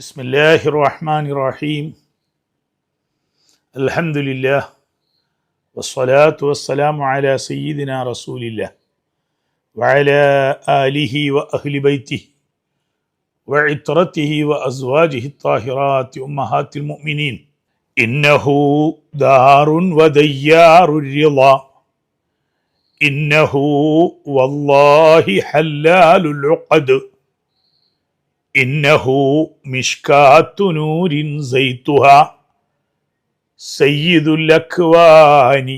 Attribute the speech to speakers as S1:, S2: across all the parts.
S1: بسم الله الرحمن الرحيم الحمد لله والصلاة والسلام على سيدنا رسول الله وعلى آله وأهل بيته وعطرته وأزواجه الطاهرات أمهات المؤمنين إنه دار وديار الرضا إنه والله حلال العقد إنه مشكاة نور زيتها سيد الأكوان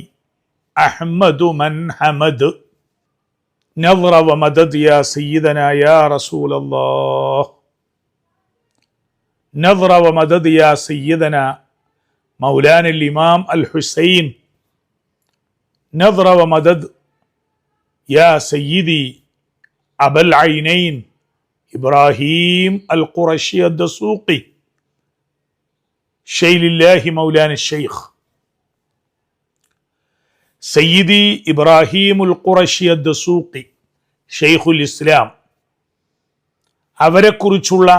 S1: أحمد من حمد نظر ومدد يا سيدنا يا رسول الله نظر ومدد يا سيدنا مولانا الإمام الحسين نظر ومدد يا سيدي أبا العينين إبراهيم القرشي الدسوقي شيل الله مولانا الشيخ سيدي إبراهيم القرشي الدسوقي شيخ الإسلام അവരെക്കുറിച്ചുള്ള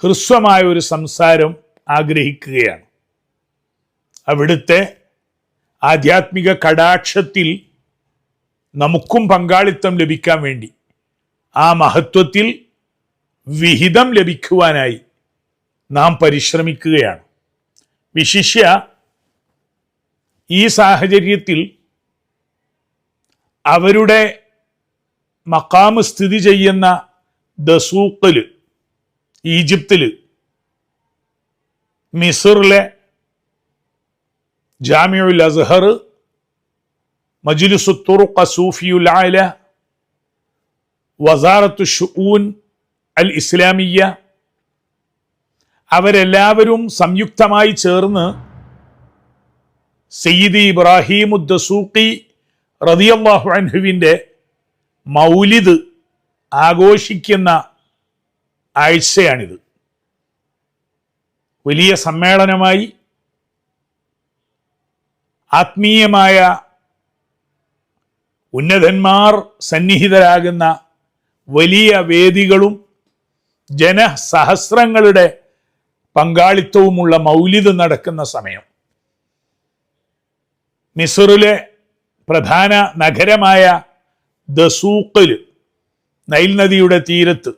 S1: ഹ്രസ്വമായ ഒരു സംസാരം ആഗ്രഹിക്കുകയാണ്. അവിടുത്തെ ആധ്യാത്മിക കടാക്ഷത്തിൽ നമുക്കും പങ്കാളിത്തം ലഭിക്കാൻ വേണ്ടി, ആ മഹത്വത്തിൽ വിഹിതം ലഭിക്കുവാനായി നാം പരിശ്രമിക്കുകയാണ്. വിശിഷ്യ ഈ സാഹചര്യത്തിൽ അവരുടെ മഖാമ് സ്ഥിതി ചെയ്യുന്ന ദസൂഖില്, ഈജിപ്തില്, മിസ്റിലെ ജാമിഉൽ അസ്ഹർ, മജ്ലിസു തുറുഖ് സൂഫിയുൽ ആല, വസാറത്തു ഷുഊൻ അൽ ഇസ്ലാമിയ, അവരെല്ലാവരും സംയുക്തമായി ചേർന്ന് സയ്യിദി ഇബ്രാഹിം ദസൂഖി റളിയല്ലാഹു അൻഹുവിൻ്റെ മൗലിദ് ആഘോഷിക്കുന്ന ആഴ്ചയാണിത്. വലിയ സമ്മേളനമായി ആത്മീയമായ ഉന്നതന്മാർ സന്നിഹിതരാകുന്ന വലിയ വേദികളും ജനസഹസ്രങ്ങളുടെ പങ്കാളിത്തവുമുള്ള മൗലിദ് നടക്കുന്ന സമയം. മിസ്റിലെ പ്രധാന നഗരമായ ദസൂഖിൽ, നൈൽ നദിയുടെ തീരത്ത്,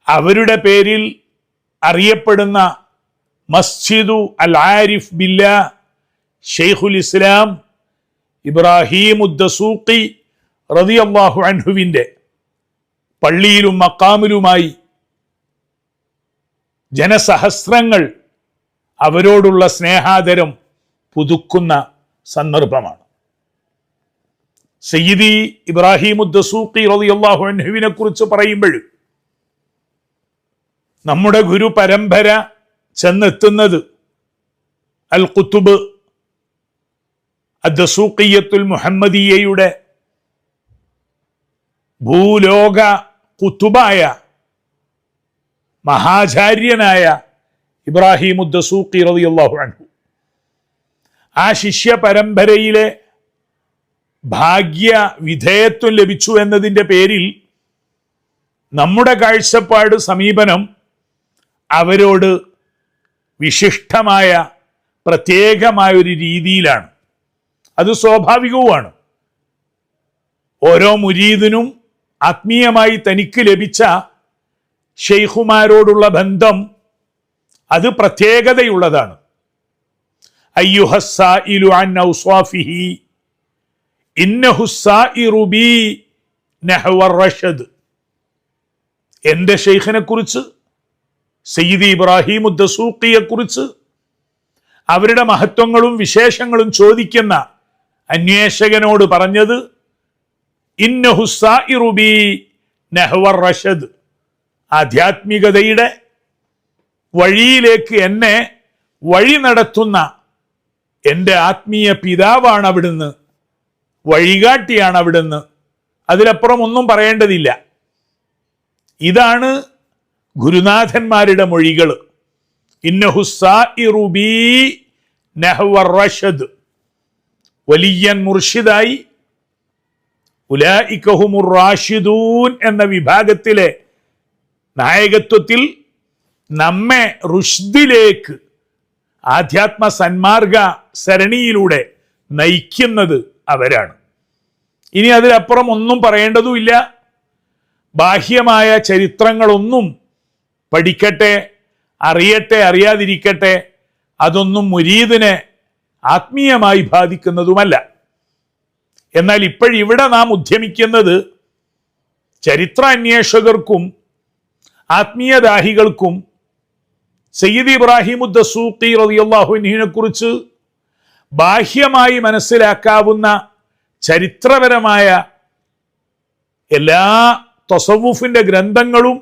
S1: അവരുടെ പേരിൽ അറിയപ്പെടുന്ന മസ്ജിദു അൽ ആരിഫ് ബില്ലാ ഷെയ്ഖുൽ ഇസ്ലാം ഇബ്രാഹിം ദസൂഖി റളിയല്ലാഹു അൻഹുവിൻ്റെ പള്ളിയിലും മഖാമിലുമായി ജനസഹസ്രങ്ങൾ അവരോടുള്ള സ്നേഹാദരം പുതുക്കുന്ന സന്ദർഭമാണ്. സയ്യിദി ഇബ്രാഹിം ദസൂഖി റളിയല്ലാഹു അൻഹുവിനെ കുറിച്ച് പറയുമ്പോൾ നമ്മുടെ ഗുരു പരമ്പര ചെന്നെത്തുന്നത് അൽ ഖുതുബ് അദ്ദസൂഖിയ്യത്തുൽ മുഹമ്മദിയയുടെ ഭൂലോക ഖുതുബായ മഹാചാര്യനായ ഇബ്രാഹിം ദസൂഖി റളിയല്ലാഹു അൻഹു, ആ ശിഷ്യ പരമ്പരയിലെ ഭാഗ്യ വിധേയത്വം ലഭിച്ചു എന്നതിൻ്റെ പേരിൽ നമ്മുടെ കാഴ്ചപ്പാട്, സമീപനം അവരോട് വിശിഷ്ടമായ പ്രത്യേകമായ ഒരു രീതിയിലാണ്. അത് സ്വാഭാവികവുമാണ്. ഓരോ മുരീദിനും ആത്മീയമായി തനിക്ക് ലഭിച്ച ഷെയ്ഖുമാരോടുള്ള ബന്ധം അത് പ്രത്യേകതയുള്ളതാണ്. അയ്യുഹസ്സായിലു അൻ ഔസ്വാഫിഹി ഇന്നഹുസ്സായിറു ബി നഹ്വർ റഷദ്. എൻ്റെ ഷെയ്ഖിനെ കുറിച്ച്, സയ്യിദി ഇബ്രാഹിം ദസൂഖിയെ കുറിച്ച്, അവരുടെ മഹത്വങ്ങളും വിശേഷങ്ങളും ചോദിക്കുന്ന അന്വേഷകനോട് പറഞ്ഞത് ഇന്നഹുസ്സായിറു ബി നഹ്വർ റഷദ്, ആധ്യാത്മികതയുടെ വഴിയിലേക്ക് എന്നെ വഴി നടത്തുന്ന എൻ്റെ ആത്മീയ പിതാവാണ് അവിടുന്ന്, വഴികാട്ടിയാണ് അവിടുന്ന്. അതിലപ്പുറം ഒന്നും പറയേണ്ടതില്ല. ഇതാണ് ഗുരുനാഥന്മാരുടെ മൊഴികൾ. ഇന്നഹുസ്സായിറു ബി നഹ്വർ റഷദ്, വലിയൻ മുർഷിദായി ഉലൈക ഹുമുർ റാഷിദൂൻ എന്ന വിഭാഗത്തിലെ നായകത്വത്തിൽ നമ്മെ റുഷ്ദിലേക്ക് ആധ്യാത്മ സന്മാർഗ സരണിയിലൂടെ നയിക്കുന്നത് അവരാണ്. ഇനി അതിലപ്പുറം ഒന്നും പറയേണ്ടതുമില്ല. ബാഹ്യമായ ചരിത്രങ്ങളൊന്നും പഠിക്കട്ടെ, അറിയട്ടെ, അറിയാതിരിക്കട്ടെ, അതൊന്നും മുരീദിനെ ആത്മീയമായി ബാധിക്കുന്നതുമല്ല. എന്നാൽ ഇപ്പോഴിവിടെ നാം ഉദ്യമിക്കുന്നത് ചരിത്ര അന്വേഷകർക്കും ആത്മീയദാഹികൾക്കും സയ്യിദ് ഇബ്രാഹിം ദസൂഖി റളിയല്ലാഹു അൻഹുവിനെ കുറിച്ച് ബാഹ്യമായി മനസ്സിലാക്കാവുന്ന ചരിത്രപരമായ എല്ലാ തസവുഫിന്റെ ഗ്രന്ഥങ്ങളും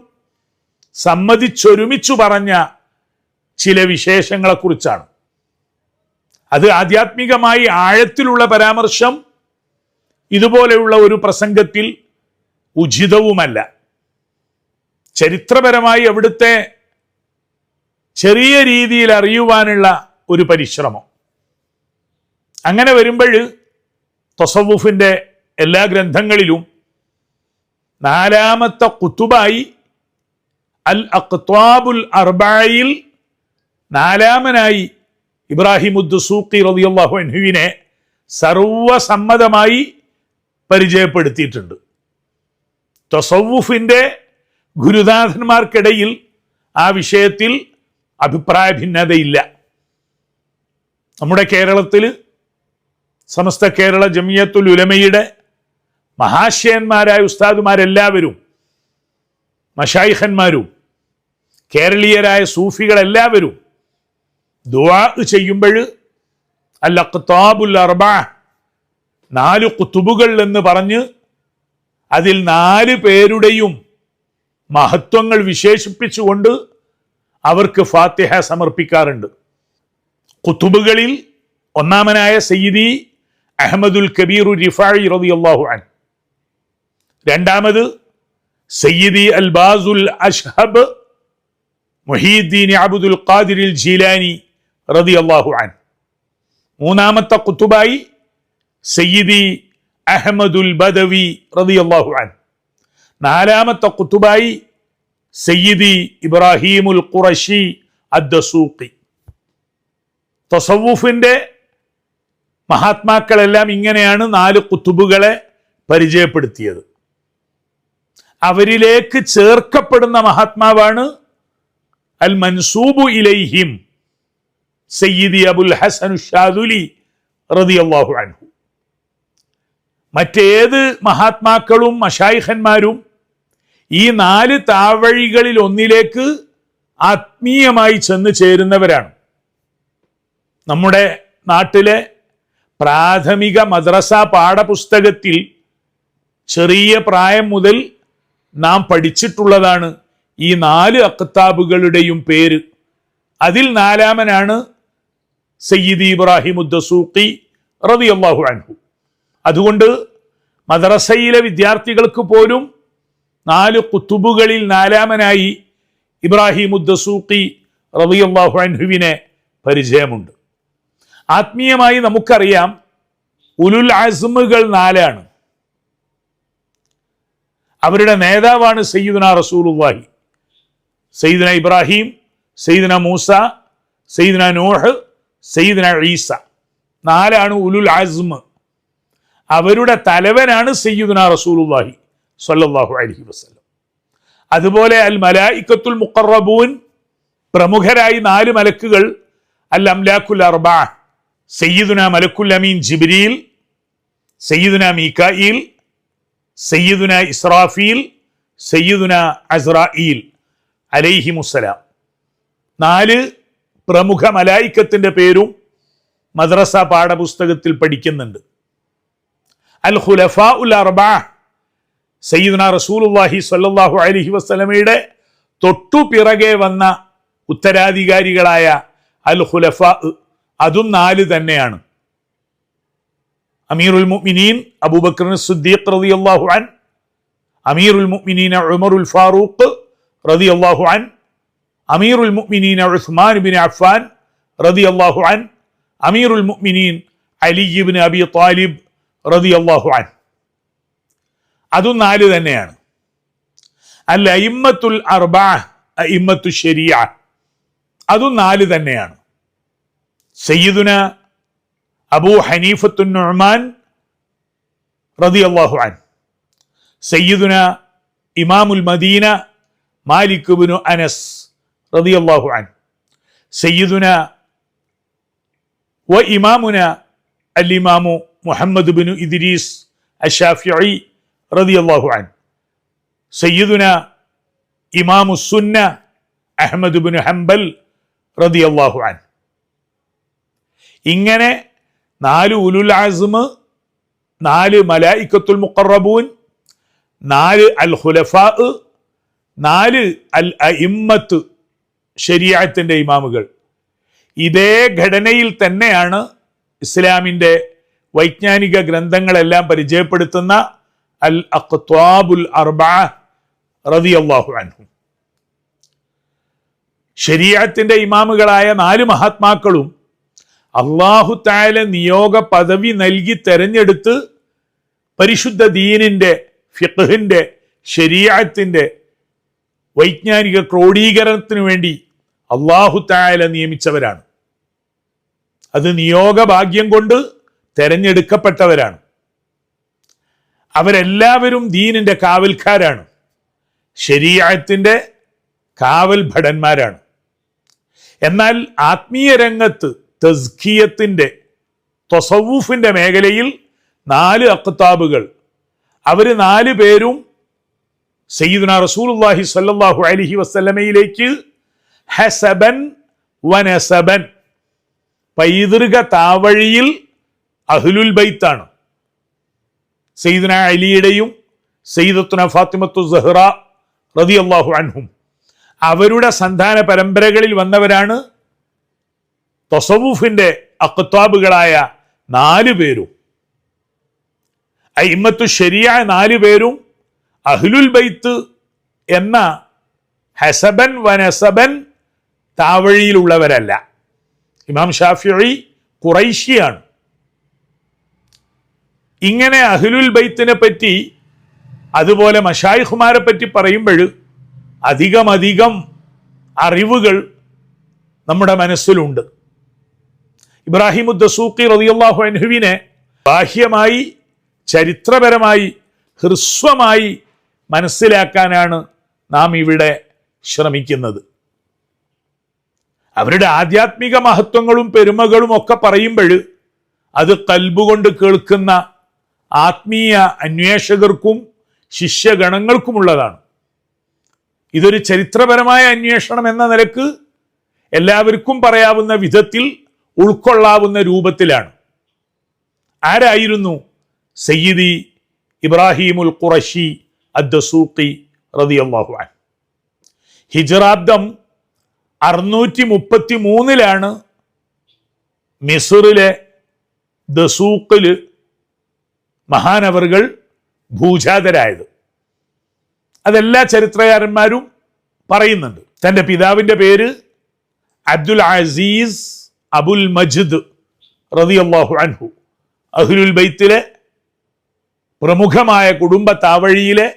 S1: സമ്മതിച്ചൊരുമിച്ചു പറഞ്ഞ ചില വിശേഷങ്ങളെക്കുറിച്ചാണ്. അത് ആധ്യാത്മികമായി ആഴത്തിലുള്ള പരാമർശം ഇതുപോലെയുള്ള ഒരു പ്രസംഗത്തിൽ ഉചിതവുമല്ല. ചരിത്രപരമായി അവിടുത്തെ ചെറിയ രീതിയിൽ അറിയുവാനുള്ള ഒരു പരിശ്രമം. അങ്ങനെ വരുമ്പോൾ തസവുഫിന്റെ എല്ലാ ഗ്രന്ഥങ്ങളിലും നാലാമത്തെ ഖുതുബായി അൽ അഖ്ത്വാബുൽ അർബഅയിൽ നാലാമനായി ഇബ്രാഹിം ദസൂഖി റളിയല്ലാഹു അൻഹുവിനെ സർവസമ്മതമായി പരിചയപ്പെടുത്തിയിട്ടുണ്ട്. തസവുഫിന്റെ ഗുരുനാഥന്മാർക്കിടയിൽ ആ വിഷയത്തിൽ അഭിപ്രായ ഭിന്നതയില്ല. നമ്മുടെ കേരളത്തിൽ സമസ്ത കേരള ജമിയത്തുൽ ഉലമയുടെ മഹാശയന്മാരായ ഉസ്താദുമാരെല്ലാവരും, മശായിഖന്മാരും കേരളീയരായ സൂഫികളെല്ലാവരും ദുആ ചെയ്യുമ്പോൾ അൽ അഖ്താബുൽ അർബഅ 4 ഖുതുബുകൾ എന്ന് പറഞ്ഞ് അതിൽ 4 പേരുടെയും മഹത്വങ്ങൾ വിശേഷിപ്പിച്ചുകൊണ്ട് അവർക്ക് ഫാത്തിഹ സമർപ്പിക്കാറുണ്ട്. ഖുതുബുകളിൽ ഒന്നാമനായ സയ്യിദി അഹ്മദുൽ കബീർ റിഫാഇ റളിയല്ലാഹു അൻഹു, രണ്ടാമത് സയ്യിദി അൽ ബാസുൽ അഷ്ഹബ് മുഹീദ്ദീൻ അബ്ദുൽ ഖാദിർ അൽ ജീലാനി റളിയല്ലാഹു അൻഹു, മൂന്നാമത്തെ ഖുതുബായി സയ്യിദി അഹ്മദുൽ ബദവി റളിയല്ലാഹു അൻഹു, നാലാമത്തെ ഖുതുബായി സയ്യിദി ഇബ്രാഹിമുൽ ഖുറശി അദ്ദസൂഖി. തസവുഫിന്റെ മഹാത്മാക്കളെല്ലാം ഇങ്ങനെയാണ് 4 ഖുതുബുകളെ പരിചയപ്പെടുത്തിയത്. അവരിലേക്ക് ചേർക്കപ്പെടുന്ന മഹാത്മാവാണ് അൽ മൻസൂബു ഇലൈഹിം സയ്യിദി അബുൽ ഹസൻ ഷാദുലി റളിയല്ലാഹു അൻഹു. മറ്റേത് മഹാത്മാക്കളും മശായിഖന്മാരും ഈ 4 താവഴികളിൽ ഒന്നിലേക്ക് ആത്മീയമായി ചെന്ന് ചേരുന്നവരാണ്. നമ്മുടെ നാട്ടിലെ പ്രാഥമിക മദ്രസ പാഠപുസ്തകത്തിൽ ചെറിയ പ്രായം മുതൽ നാം പഠിച്ചിട്ടുള്ളതാണ് ഈ 4 അഖ്താബുകളുടെയും പേര്. അതിൽ നാലാമനാണ് സയ്യിദി ഇബ്രാഹിം ദസൂഖി റളിയല്ലാഹു അൻഹു. അതുകൊണ്ട് മദ്രസയിലെ വിദ്യാർത്ഥികൾക്ക് പോലും 4 ഖുതുബുകളിൽ നാലാമനായി ഇബ്രാഹിം ദസൂഖി റളിയല്ലാഹു അൻഹുവിനെ പരിചയമുണ്ട്. ആത്മീയമായി നമുക്കറിയാം ഉലുൽ അസ്മുകൾ 4 അവരുടെ നേതാവാണ് സയ്യിദുനാ റസൂലുള്ളാഹി. സയ്യിദുന ഇബ്രാഹിം, സയ്യിദുന മൂസ, സയ്യിദുന നൂഹ്, സയ്യിദുന ഈസ 4 ഉലുൽ അസ്മ്. അവരുടെ തലവനാണ് സയ്യിദുനാ റസൂലുള്ളാഹി സ്വല്ലല്ലാഹു അലൈഹി വസല്ലം. അതുപോലെ അൽ മലായികത്തുൽ മുഖറബൂൻ, പ്രമുഖരായി 4 മലക്കുകൾ അൽ അംലാക്കുൽ അർബഅ, സയ്യിദുന മലക്കുൽ അമീൻ ജിബ്രീൽ, സയ്യിദുന മീകായിൽ, സയ്യിദുന ഇസ്രാഫീൽ, സയ്യിദുന അസ്രായീൽ അലൈഹിമുസ്സലാം. 4 പ്രമുഖ മലായികത്തിന്റെ പേരും മദ്രസ പാഠപുസ്തകത്തിൽ പഠിക്കുന്നുണ്ട്. അൽ ഖുലഫാ ഉൽ അർബഅ, സയ്യിദുന റസൂലുള്ളാഹി സ്വല്ലല്ലാഹു അലൈഹി വസല്ലമയുടെ തൊട്ടു പിറകെ വന്ന ഉത്തരാധികാരികളായ അൽ ഖുലഫാ, അതും 4 തന്നെയാണ്. അമീറുൽ മുഅ്മിനീൻ അബൂബക്കർ സിദ്ദീഖ് റളിയല്ലാഹു അൻഹു, അമീറുൽ മുഅ്മിനീൻ ഉമറുൽ ഫാറൂഖ് റളിയല്ലാഹു അൻഹു, അമീറുൽ മുഅ്മിനീൻ ഉസ്മാൻ ഇബ്നു അഫ്ഫാൻ റളിയല്ലാഹു അൻഹു, അമീറുൽ മുഅ്മിനീൻ അലി ഇബ്നു അബി ത്വാലിബ് റളിയല്ലാഹു അൻഹു. അതും 4 തന്നെയാണ്. അൽ അഇമ്മത്തുൽ അർബഅ, അഇമ്മത്തു ശരീഅ, അതും 4 തന്നെയാണ്. സയ്യിദുന അബൂ ഹനീഫത്തുൻ നുഅ്മാൻ റളിയല്ലാഹു അൻഹു, സയ്യിദുന ഇമാമുൽ മദീന മാലിക് ഇബ്നു അനസ് റളിയല്ലാഹു അൻഹു, സയ്യിദുന വ ഇമാമുന അൽ ഇമാമു മുഹമ്മദ് ഇബ്നു ഇദ്രീസ് അശ്ശാഫിഈ റളിയല്ലാഹു അൻഹു, സയ്യിദുന ഇമാമു സുന്ന അഹ്മദ് ഇബ്നു ഹംബൽ റളിയല്ലാഹു അൻഹു. ഇങ്ങനെ 4 ഉലുൽ അസ്മ്, 4 മലായികത്തുൽ മുഖറബൂൻ, 4 അൽ ഖുലഫാ, 4 അൽ അഇമ്മത്ത് ശരീഅത്തിന്റെ ഇമാമുകൾ. ഇതേ ഘടനയിൽ തന്നെയാണ് ഇസ്ലാമിൻ്റെ വൈജ്ഞാനിക ഗ്രന്ഥങ്ങളെല്ലാം പരിചയപ്പെടുത്തുന്ന അൽ അഖ്ത്വാബുൽ അർബഅ റളിയല്ലാഹു അൻഹു. ശരീഅത്തിന്റെ ഇമാമുകളായ 4 മഹാത്മാക്കളും അല്ലാഹു തആല നിയോഗ പദവി നൽകി തെരഞ്ഞെടുത്ത് പരിശുദ്ധ ദീനിന്റെ, ഫിഖ്ഹിന്റെ, ശരീഅത്തിന്റെ വൈജ്ഞാനിക ക്രോഡീകരണത്തിന് വേണ്ടി അല്ലാഹു തആല നിയമിച്ചവരാണ്. അത് നിയോഗ ഭാഗ്യം കൊണ്ട് തെരഞ്ഞെടുക്കപ്പെട്ടവരാണ്. അവരെല്ലാവരും ദീനിന്റെ കാവൽക്കാരാണ്, ശരീഅത്തിന്റെ കാവൽ ഭടന്മാരാണ്. എന്നാൽ ആത്മീയ രംഗത്ത് തസ്കിയത്തിന്റെ, തസവ്വുഫിന്റെ മേഖലയിൽ 4 അഖ്താബുകൾ, അവർ 4 പേരും സയ്യിദുനാ റസൂലുള്ളാഹി സ്വല്ലല്ലാഹു അലൈഹി വസല്ലമയിലേക്ക് ഹസബൻ വനസബൻ, പൈതൃക താവഴിയിൽ അഹ്ലുൽ ബൈത്താണ്. സയ്യിദുനാ അലിയുടെയും സയ്യിദത്തുനാ ഫാത്തിമത്തു സഹ്റ റളിയല്ലാഹു അൻഹും അവരുടെ സന്താന പരമ്പരകളിൽ വന്നവരാണ് തസവ്വുഫിന്റെ അഖ്താബുകളായ 4 പേരും. അഇമ്മത്തു ശരീഅ 4 പേരും അഹ്ലുൽ ബൈത്ത് എന്ന ഹസബൻ വനസബൻ താവഴിയിലുള്ളവരല്ല. ഇമാം ഷാഫിഈ ഖുറൈശിയാണ്. ഇങ്ങനെ അഹ്ലുൽ ബൈത്തിനെ പറ്റി, അതുപോലെ മശായിഖുമാരെ പറ്റി പറയുമ്പോൾ അധികം അറിവുകൾ നമ്മുടെ മനസ്സിലുണ്ട്. ഇബ്രാഹിം ദസൂഖി റളിയല്ലാഹു അൻഹുവിനെ ബാഹ്യമായി, ചരിത്രപരമായി, ഹ്രസ്വമായി മനസ്സിലാക്കാനാണ് നാം ഇവിടെ ശ്രമിക്കുന്നത്. അവരുടെ ആധ്യാത്മിക മഹത്വങ്ങളും പെരുമകളും ഒക്കെ പറയുമ്പോൾ അത് കൽബുകൊണ്ട് കേൾക്കുന്ന ആത്മീയ അന്വേഷകർക്കും ശിഷ്യഗണങ്ങൾക്കുമുള്ളതാണ്. ഇതൊരു ചരിത്രപരമായ അന്വേഷണം എന്ന നിലക്ക് എല്ലാവർക്കും പറയാവുന്ന വിധത്തിൽ ഉൾക്കൊള്ളാവുന്ന രൂപത്തിലാണ്. ആരായിരുന്നു സയ്യിദി ഇബ്രാഹിമുൽ ഖുറശി അദ്ദസൂഖി റളിയല്ലാഹു അൻഹു? ഹിജ്റാബ്ദം 633 മിസ്റിലെ ദസൂഖില് മഹാനവറുകൾ ഭൂജാതരായത്. അതെല്ലാ ചരിത്രകാരന്മാരും പറയുന്നുണ്ട്. തൻ്റെ പിതാവിൻ്റെ പേര് അബ്ദുൽ അസീസ് അബുൽ മജിദ് റളിയല്ലാഹു അൻഹു, അഹ്ലുൽ ബൈത്തിലെ പ്രമുഖമായ കുടുംബ താവഴിയിലെ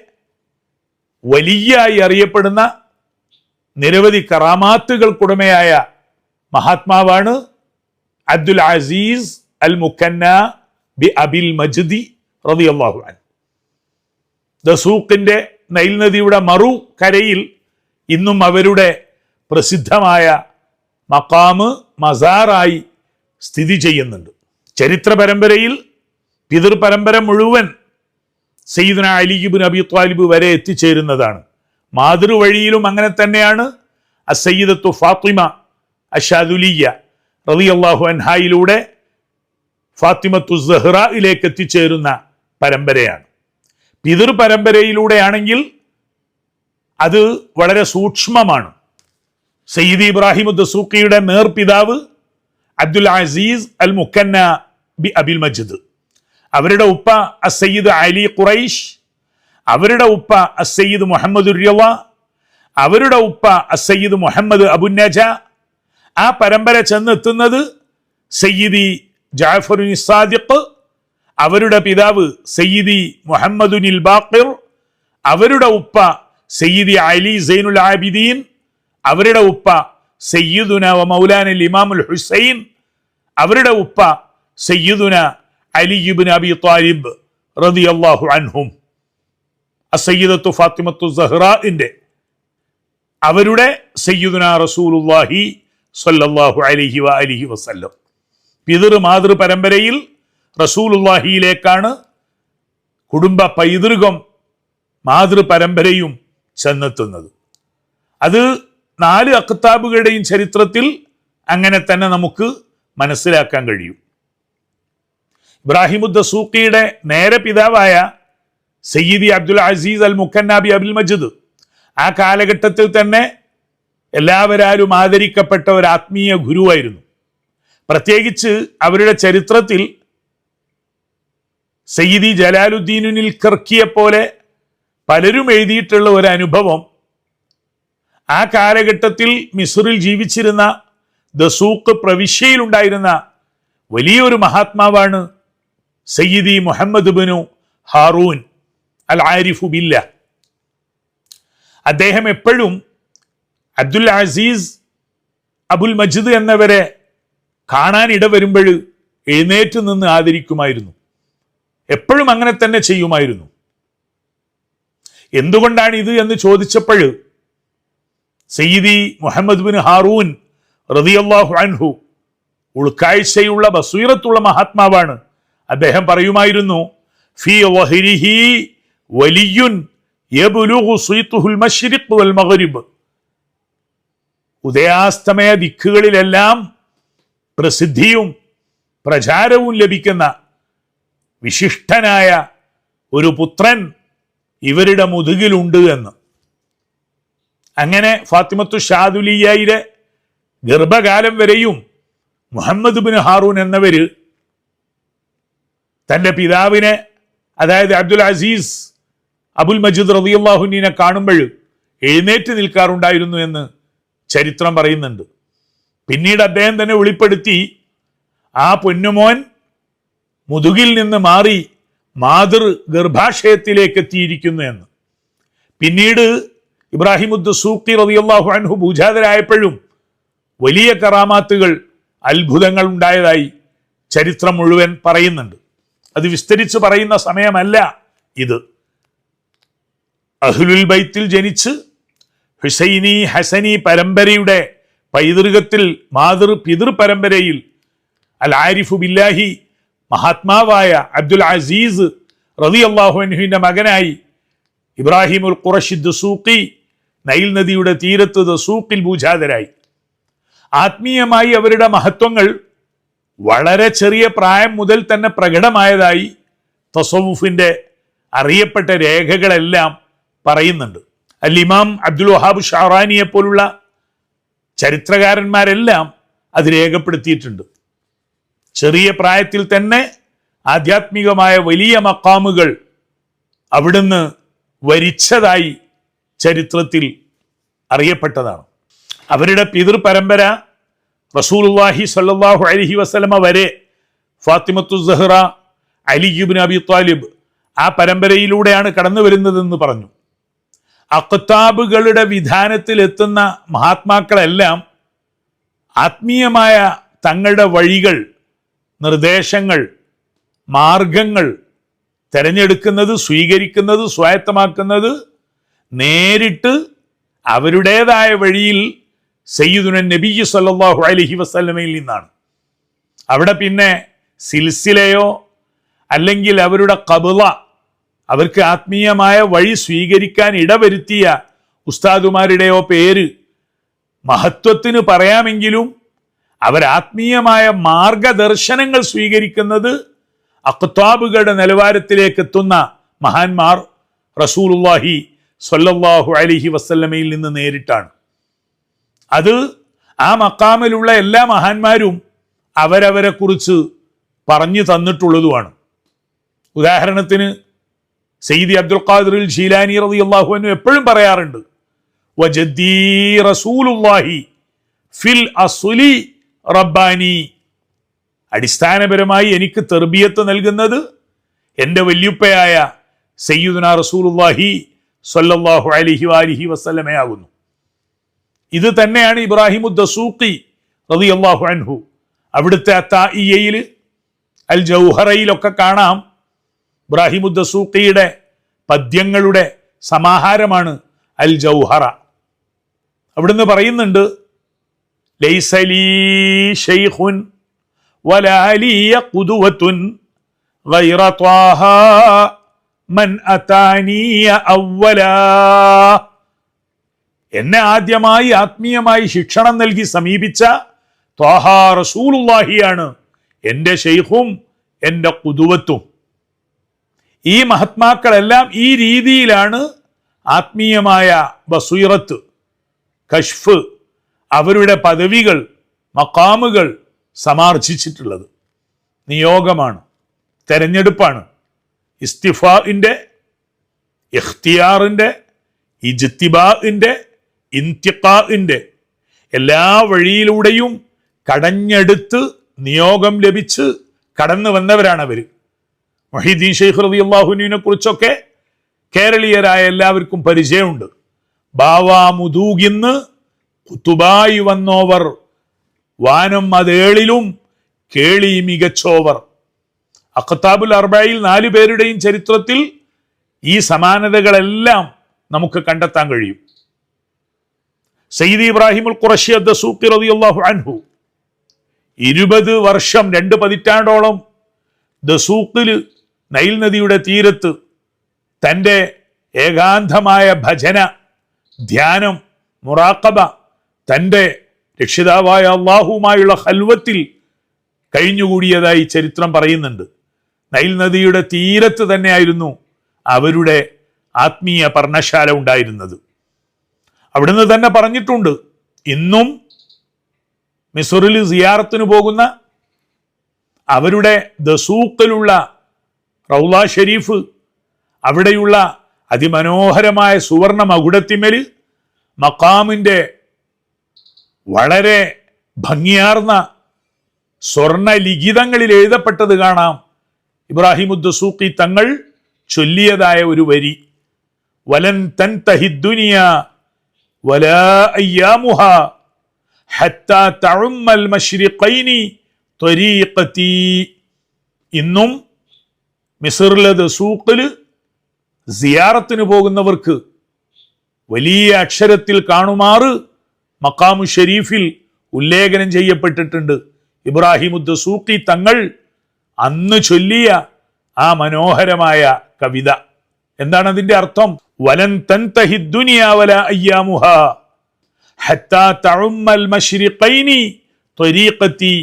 S1: വലിയായി അറിയപ്പെടുന്ന നിരവധി കറാമാത്തുകൾക്കുടമയായ മഹാത്മാവാണ് അബ്ദുൽ അസീസ് അൽ മുക്കന്ന ബി അബിൽ മജ്ദി റളിയല്ലാഹു അൻഹു. ദസൂഖിന്റെ നൈൽ നദിയുടെ മറു കരയിൽ ഇന്നും അവരുടെ പ്രസിദ്ധമായ മഖാമ് മസാറായി സ്ഥിതി ചെയ്യുന്നുണ്ട്. ചരിത്ര പരമ്പരയിൽ പിതൃപരമ്പര മുഴുവൻ സയ്യിദുനാ അലി ഇബ്നു അബി ത്വാലിബ് വരെ എത്തിച്ചേരുന്നതാണ്. മാതൃവഴിയിലും അങ്ങനെ തന്നെയാണ്. അസ്സയ്യിദത്തു ഫാത്തിമ അശ്ശാദുലിയ്യ റളിയല്ലാഹു അൻഹായിലൂടെ ഫാത്തിമത്തു സഹ്റയിലേക്ക് എത്തിച്ചേരുന്ന പരമ്പരയാണ്. പിതൃപരമ്പരയിലൂടെയാണെങ്കിൽ അത് വളരെ സൂക്ഷ്മമാണ്. സയ്യിദ് ഇബ്രാഹിം ദസൂഖിയുടെ നേർപിതാവ് അബ്ദുൽ അസീസ് അൽ മുക്കന്ന ബി അബിൽ മജിദ്, അവരുടെ ഉപ്പ അസ്സയ്യിദ് അലി ഖുറൈഷ്, അവരുടെ ഉപ്പ അസ്സയ്യിദ് മുഹമ്മദ് ഉര്യവ, അവരുടെ ഉപ്പ അസ്സയ്യിദ് മുഹമ്മദ് അബുന്നജ. ആ പരമ്പര ചെന്നെത്തുന്നത് സയ്യിദി ജാഫറുൻ സാദിഖ്, അവരുടെ പിതാവ് സയ്യിദി മുഹമ്മദുനിൽ ബാഖിർ, അവരുടെ ഉപ്പ സയ്യിദി അലി സൈനുൽ ആബിദീൻ, അവരുടെ ഉപ്പ സയ്യിദുന വ മൗലാന ഇമാമുൽ ഹുസൈൻ, അവരുടെ ഉപ്പ സയ്യിദുന അലി ഇബ്നു അബി ത്വാലിബ് റളിയല്ലാഹു അൻഹും, അസ്സയ്യിദത്തു ഫാത്തിമത്തു സഹ്റാഇന്റെ അവരുടെ സയ്യിദുന റസൂലുള്ളാഹി സ്വല്ലല്ലാഹു അലൈഹി വഅലിഹി വസല്ലം. പിതൃ മാതൃ പരമ്പരയിൽ റസൂലുള്ളാഹിയിലേക്കാണ് കുടുംബ പൈതൃകം മാതൃ പരമ്പരയും ചെന്നെത്തുന്നത്. അത് 4 അഖ്താബുകളുടെയും ചരിത്രത്തിൽ അങ്ങനെ തന്നെ നമുക്ക് മനസ്സിലാക്കാൻ കഴിയും. ഇബ്രാഹിമു ദസൂഖിയുടെ നേരെ പിതാവായ സയ്യിദി അബ്ദുൽ അസീസ് അൽ മുക്കന്നാബി അബുൽ മജിദ് ആ കാലഘട്ടത്തിൽ തന്നെ എല്ലാവരും ആദരിക്കപ്പെട്ട ഒരു ആത്മീയ ഗുരുവായിരുന്നു. പ്രത്യേകിച്ച് അവരുടെ ചരിത്രത്തിൽ സയ്യിദി ജലാലുദ്ദീനുൽ കർക്കിയെ പോലെ പലരും എഴുതിയിട്ടുള്ള ഒരു അനുഭവം, ആ കാലഘട്ടത്തിൽ മിസ്റിൽ ജീവിച്ചിരുന്ന ദസൂഖ് പ്രവിശ്യയിലുണ്ടായിരുന്ന വലിയൊരു മഹാത്മാവാണ് സയ്യിദി മുഹമ്മദ് ബിനു ഹാറൂൻ അൽ ആരിഫു ബില്ല. അദ്ദേഹം എപ്പോഴും അബ്ദുൽ അസീസ് അബുൽ മജിദ് എന്നവരെ കാണാൻ ഇടവരുമ്പോൾ എഴുന്നേറ്റ് നിന്ന് ആദരിക്കുമായിരുന്നു. എപ്പോഴും അങ്ങനെ തന്നെ ചെയ്യുമായിരുന്നു. എന്തുകൊണ്ടാണ് ഇത് എന്ന് ചോദിച്ചപ്പോൾ സയ്യിദി മുഹമ്മദ് ബിൻ ഹാറൂൻ റളിയല്ലാഹു അൻഹു ഉൾക്കാഴ്ചയുള്ള ബസീറത്തുള്ള മഹാത്മാവാണ്. അദ്ദേഹം പറയുമായിരുന്നു, ഫീ വഹരിഹി വലിയുൻ യബ്ലുഗു സീതുഹുൽ മശ്രിഖ് വൽ മഗ്രിബ്. ഉദയാസ്തമയ ദിക്കുകളിലെല്ലാം പ്രസിദ്ധിയും പ്രചാരവും ലഭിക്കുന്ന വിശിഷ്ടനായ ഒരു പുത്രൻ ഇവരുടെ മുതുകിലുണ്ട് എന്ന്. അങ്ങനെ ഫാത്തിമത്തു ഷാദുലിയയുടെ ഗർഭകാലം വരെയും മുഹമ്മദ് ബിൻ ഹാറൂൻ എന്നവര് തൻ്റെ പിതാവിനെ, അതായത് അബ്ദുൽ അസീസ് അബുൽ മജിദ് റളിയല്ലാഹുവിനെ കാണുമ്പോൾ എഴുന്നേറ്റ് നിൽക്കാറുണ്ടായിരുന്നു എന്ന് ചരിത്രം പറയുന്നുണ്ട്. പിന്നീട് അദ്ദേഹം തന്നെ വെളിപ്പെടുത്തി, ആ പൊന്നുമോൻ മുതുകിൽ നിന്ന് മാറി മാതൃ ഗർഭാശയത്തിലേക്ക് എത്തിയിരിക്കുന്നു എന്ന്. പിന്നീട് ഇബ്രാഹിമു ദസൂഖി റളിയല്ലാഹു അൻഹു ഭൂജാതരായപ്പോഴും വലിയ കറാമാത്തുകൾ, അത്ഭുതങ്ങൾ ഉണ്ടായതായി ചരിത്രം മുഴുവൻ പറയുന്നുണ്ട്. അത് വിസ്തരിച്ച് പറയുന്ന സമയമല്ല ഇത്. അഹ്ലുൽ ബൈത്തിൽ ജനിച്ച് ഹുസൈനി ഹസനി പരമ്പരയുടെ പൈതൃകത്തിൽ പിതൃ പരമ്പരയിൽ അൽ ആരിഫു ബില്ലാഹി മഹാത്മാവായ അബ്ദുൽ അസീസ് റളിയല്ലാഹു അൻഹുവിന്റെ മകനായി ഇബ്രാഹിമുൽ ഖുറശി ദസൂഖി നൈൽ നദിയുടെ തീരത്ത് ദസൂഖിൽ ഭൂജാതരായി. ആത്മീയമായി അവരുടെ മഹത്വങ്ങൾ വളരെ ചെറിയ പ്രായം മുതൽ തന്നെ പ്രകടമായതായി തസവുഫിന്റെ അറിയപ്പെട്ട രേഖകളെല്ലാം പറയുന്നുണ്ട്. അൽ ഇമാം അബ്ദുൽ വഹാബ് ഷഅറാനിയെ പോലുള്ള ചരിത്രകാരന്മാരെല്ലാം അത് രേഖപ്പെടുത്തിയിട്ടുണ്ട്. ചെറിയ പ്രായത്തിൽ തന്നെ ആധ്യാത്മികമായ വലിയ മഖാമുകൾ അവിടുന്ന് വരിച്ചതായി ചരിത്രത്തിൽ അറിയപ്പെട്ടതാണ്. അവരുടെ പിതൃ പരമ്പര റസൂലുള്ളാഹി സ്വല്ലല്ലാഹു അലൈഹി വസല്ലമ വരെ ഫാത്തിമത്തു സഹ്റ, അലി ഇബ്നു അബി ത്വാലിബ് ആ പരമ്പരയിലൂടെയാണ് കടന്നു വരുന്നതെന്ന് പറഞ്ഞു. അഖ്താബുകളുടെ വിധാനത്തിൽ എത്തുന്ന മഹാത്മാക്കളെല്ലാം ആത്മീയമായ തങ്ങളുടെ വഴികൾ, നിർദ്ദേശങ്ങൾ, മാർഗങ്ങൾ തിരഞ്ഞെടുക്കുന്നത്, സ്വീകരിക്കുന്നത്, സ്വായത്തമാക്കുന്നത് നേരിട്ട് അവരുടേതായ വഴിയിൽ സയ്യിദുന നബി സല്ലല്ലാഹു അലൈഹി വസല്ലമയിൽ നിന്നാണ്. അവിടെ പിന്നെ സിൽസിലയോ അല്ലെങ്കിൽ അവരുടെ ഖബ്ള, അവർക്ക് ആത്മീയമായ വഴി സ്വീകരിക്കാൻ ഇടവരുത്തിയ ഉസ്താദുമാരുടെയോ പേര് മഹത്വത്തിന് പറയാമെങ്കിലും അവരാത്മീയമായ മാർഗദർശനങ്ങൾ സ്വീകരിക്കുന്നത് അഖ്താബുകളുടെ നിലവാരത്തിലേക്ക് എത്തുന്ന മഹാന്മാർ റസൂലുള്ളാഹി സ്വല്ലല്ലാഹു അലൈഹി വസല്ലമയിൽ നിന്ന് നേരിട്ടാണ്. അത് ആ മഖാമിലുള്ള എല്ലാ മഹാന്മാരും അവരവരെ കുറിച്ച് പറഞ്ഞു തന്നിട്ടുള്ളതുമാണ്. ഉദാഹരണത്തിന് സയ്യിദി അബ്ദുൽ ഖാദിർ ജീലാനി റളിയല്ലാഹു അൻഹു എപ്പോഴും പറയാറുണ്ട്, വജദ്ദീ റസൂലുള്ളാഹി ഫിൽ അസ്ലി റബ്ബാനി. അടിസ്ഥാനപരമായി എനിക്ക് തർബിയത്ത് നൽകുന്നത് എൻ്റെ വല്യുപ്പയായ സയ്യിദുനാ റസൂലുള്ളാഹി സ്വല്ലല്ലാഹു അലൈഹി വഅലിഹി വസല്ലമയാകുന്നു. ഇത് തന്നെയാണ് ഇബ്രാഹിമു ദസൂഖി റളിയല്ലാഹു അൻഹു അവിടുത്തെ അത്തായിയയിൽ അൽ ജൗഹറയിലൊക്കെ കാണാം. ഇബ്രാഹിമു ദസൂഖിയുടെ പദ്യങ്ങളുടെ സമാഹാരമാണ് അൽ ജൗഹറ. അവിടുന്ന് പറയുന്നുണ്ട്, ലൈസ ലീ ശൈഖുൻ വലാ ലിയ ഖുദുവത്തുൻ ഗൈറ ത്വാഹ മൻ അതാനിയ അവ്വലാ. എന്നെ ആദ്യമായി ആത്മീയമായി ശിക്ഷണം നൽകി സമീപിച്ച ത്വാഹ റസൂലുള്ളാഹിയാണ് എൻ്റെ ശൈഖും എൻ്റെ ഖുദുവത്തും. ഈ മഹാത്മാക്കളെല്ലാം ഈ രീതിയിലാണ് ആത്മീയമായ ബസീറത്ത്, കശ്ഫ്, അവരുടെ പദവികൾ, മഖാമുകൾ സമാർജിച്ചിട്ടുള്ളത്. നിയോഗമാണ്, തെരഞ്ഞെടുപ്പാണ്. ഇസ്തിഫാഇന്റെ, ഇഖ്തിയാറിന്റെ, ഇജ്തിബാഇന്റെ, ഇന്തിഖാഇന്റെ എല്ലാ വഴിയിലൂടെയും കടഞ്ഞെടുത്ത് നിയോഗം ലഭിച്ച് കടന്നു വന്നവരാണ് അവർ. മുഹീദ്ദീൻ ശൈഖ് റളിയല്ലാഹുവിനെ കുറിച്ചൊക്കെ കേരളീയരായ എല്ലാവർക്കും പരിചയമുണ്ട്. ബാവാ മുദൂഗിന്ന് കുത്തുബായി വന്നോവർ, വാനം അതേളിലും കേളി മികച്ചോവർ. അഖ്താബുൽ അർബയിൽ 4 പേരുടെയും ചരിത്രത്തിൽ ഈ സമാനതകളെല്ലാം നമുക്ക് കണ്ടെത്താൻ കഴിയും. സയ്യിദ് ഇബ്രാഹിമുൽ ഖുറശി അദ്ദസൂഖി റളിയല്ലാഹു അൻഹു 20 വർഷം, 2 പതിറ്റാണ്ടോളം ദസൂഖിൽ നൈൽ നദിയുടെ തീരത്ത് തൻ്റെ ഏകാന്തമായ ഭജന, ധ്യാനം, മുറാഖബ, തൻ്റെ രക്ഷിതാവായ അള്ളാഹുവുമായുള്ള ഖൽവത്തിൽ കഴിഞ്ഞുകൂടിയതായി ചരിത്രം പറയുന്നുണ്ട്. നൈൽ നദിയുടെ തീരത്ത് തന്നെയായിരുന്നു അവരുടെ ആത്മീയ പർണശാല ഉണ്ടായിരുന്നത്. അവിടുന്ന് തന്നെ പറഞ്ഞിട്ടുണ്ട്, ഇന്നും മിസ്റിൽ സിയാറത്തിന് പോകുന്ന, അവരുടെ ദസൂഖിലുള്ള റൗള ഷരീഫ്, അവിടെയുള്ള അതിമനോഹരമായ സുവർണ മകുടത്തിമേൽ മഖാമിൻ്റെ വളരെ ഭംഗിയാർന്ന സ്വർണ ലിഖിതങ്ങളിൽ എഴുതപ്പെട്ടത് കാണാം. ഇബ്രാഹിമു ദസൂഖി തങ്ങൾ ചൊല്ലിയതായ ഒരു വരി, വലൻ തൻതഹി ദുനിയ വലാ അയ്യാമുഹാ ഹത്താ തഉമ്മൽ മശ്രിഖൈനി ത്വരീഖതി. ഇന്നും മിസ്റിലെ ദസൂഖിൽ സിയാറത്തിന് പോകുന്നവർക്ക് വലിയ അക്ഷരത്തിൽ കാണുമാറ് മഖാമു ഷരീഫിൽ ഉല്ലേഖനം ചെയ്യപ്പെട്ടിട്ടുണ്ട്. ഇബ്രാഹിമു ദസൂഖി തങ്ങൾ അന്ന് ചൊല്ലിയ ആ മനോഹരമായ കവിത. എന്താണ് അതിന്റെ അർത്ഥം? വലൻ തൻതഹി ദുനിയ വലാ അയ്യാമുഹാ ഹത്താ തഉമ്മൽ മശ്രിഖൈനി ത്വരീഖതി.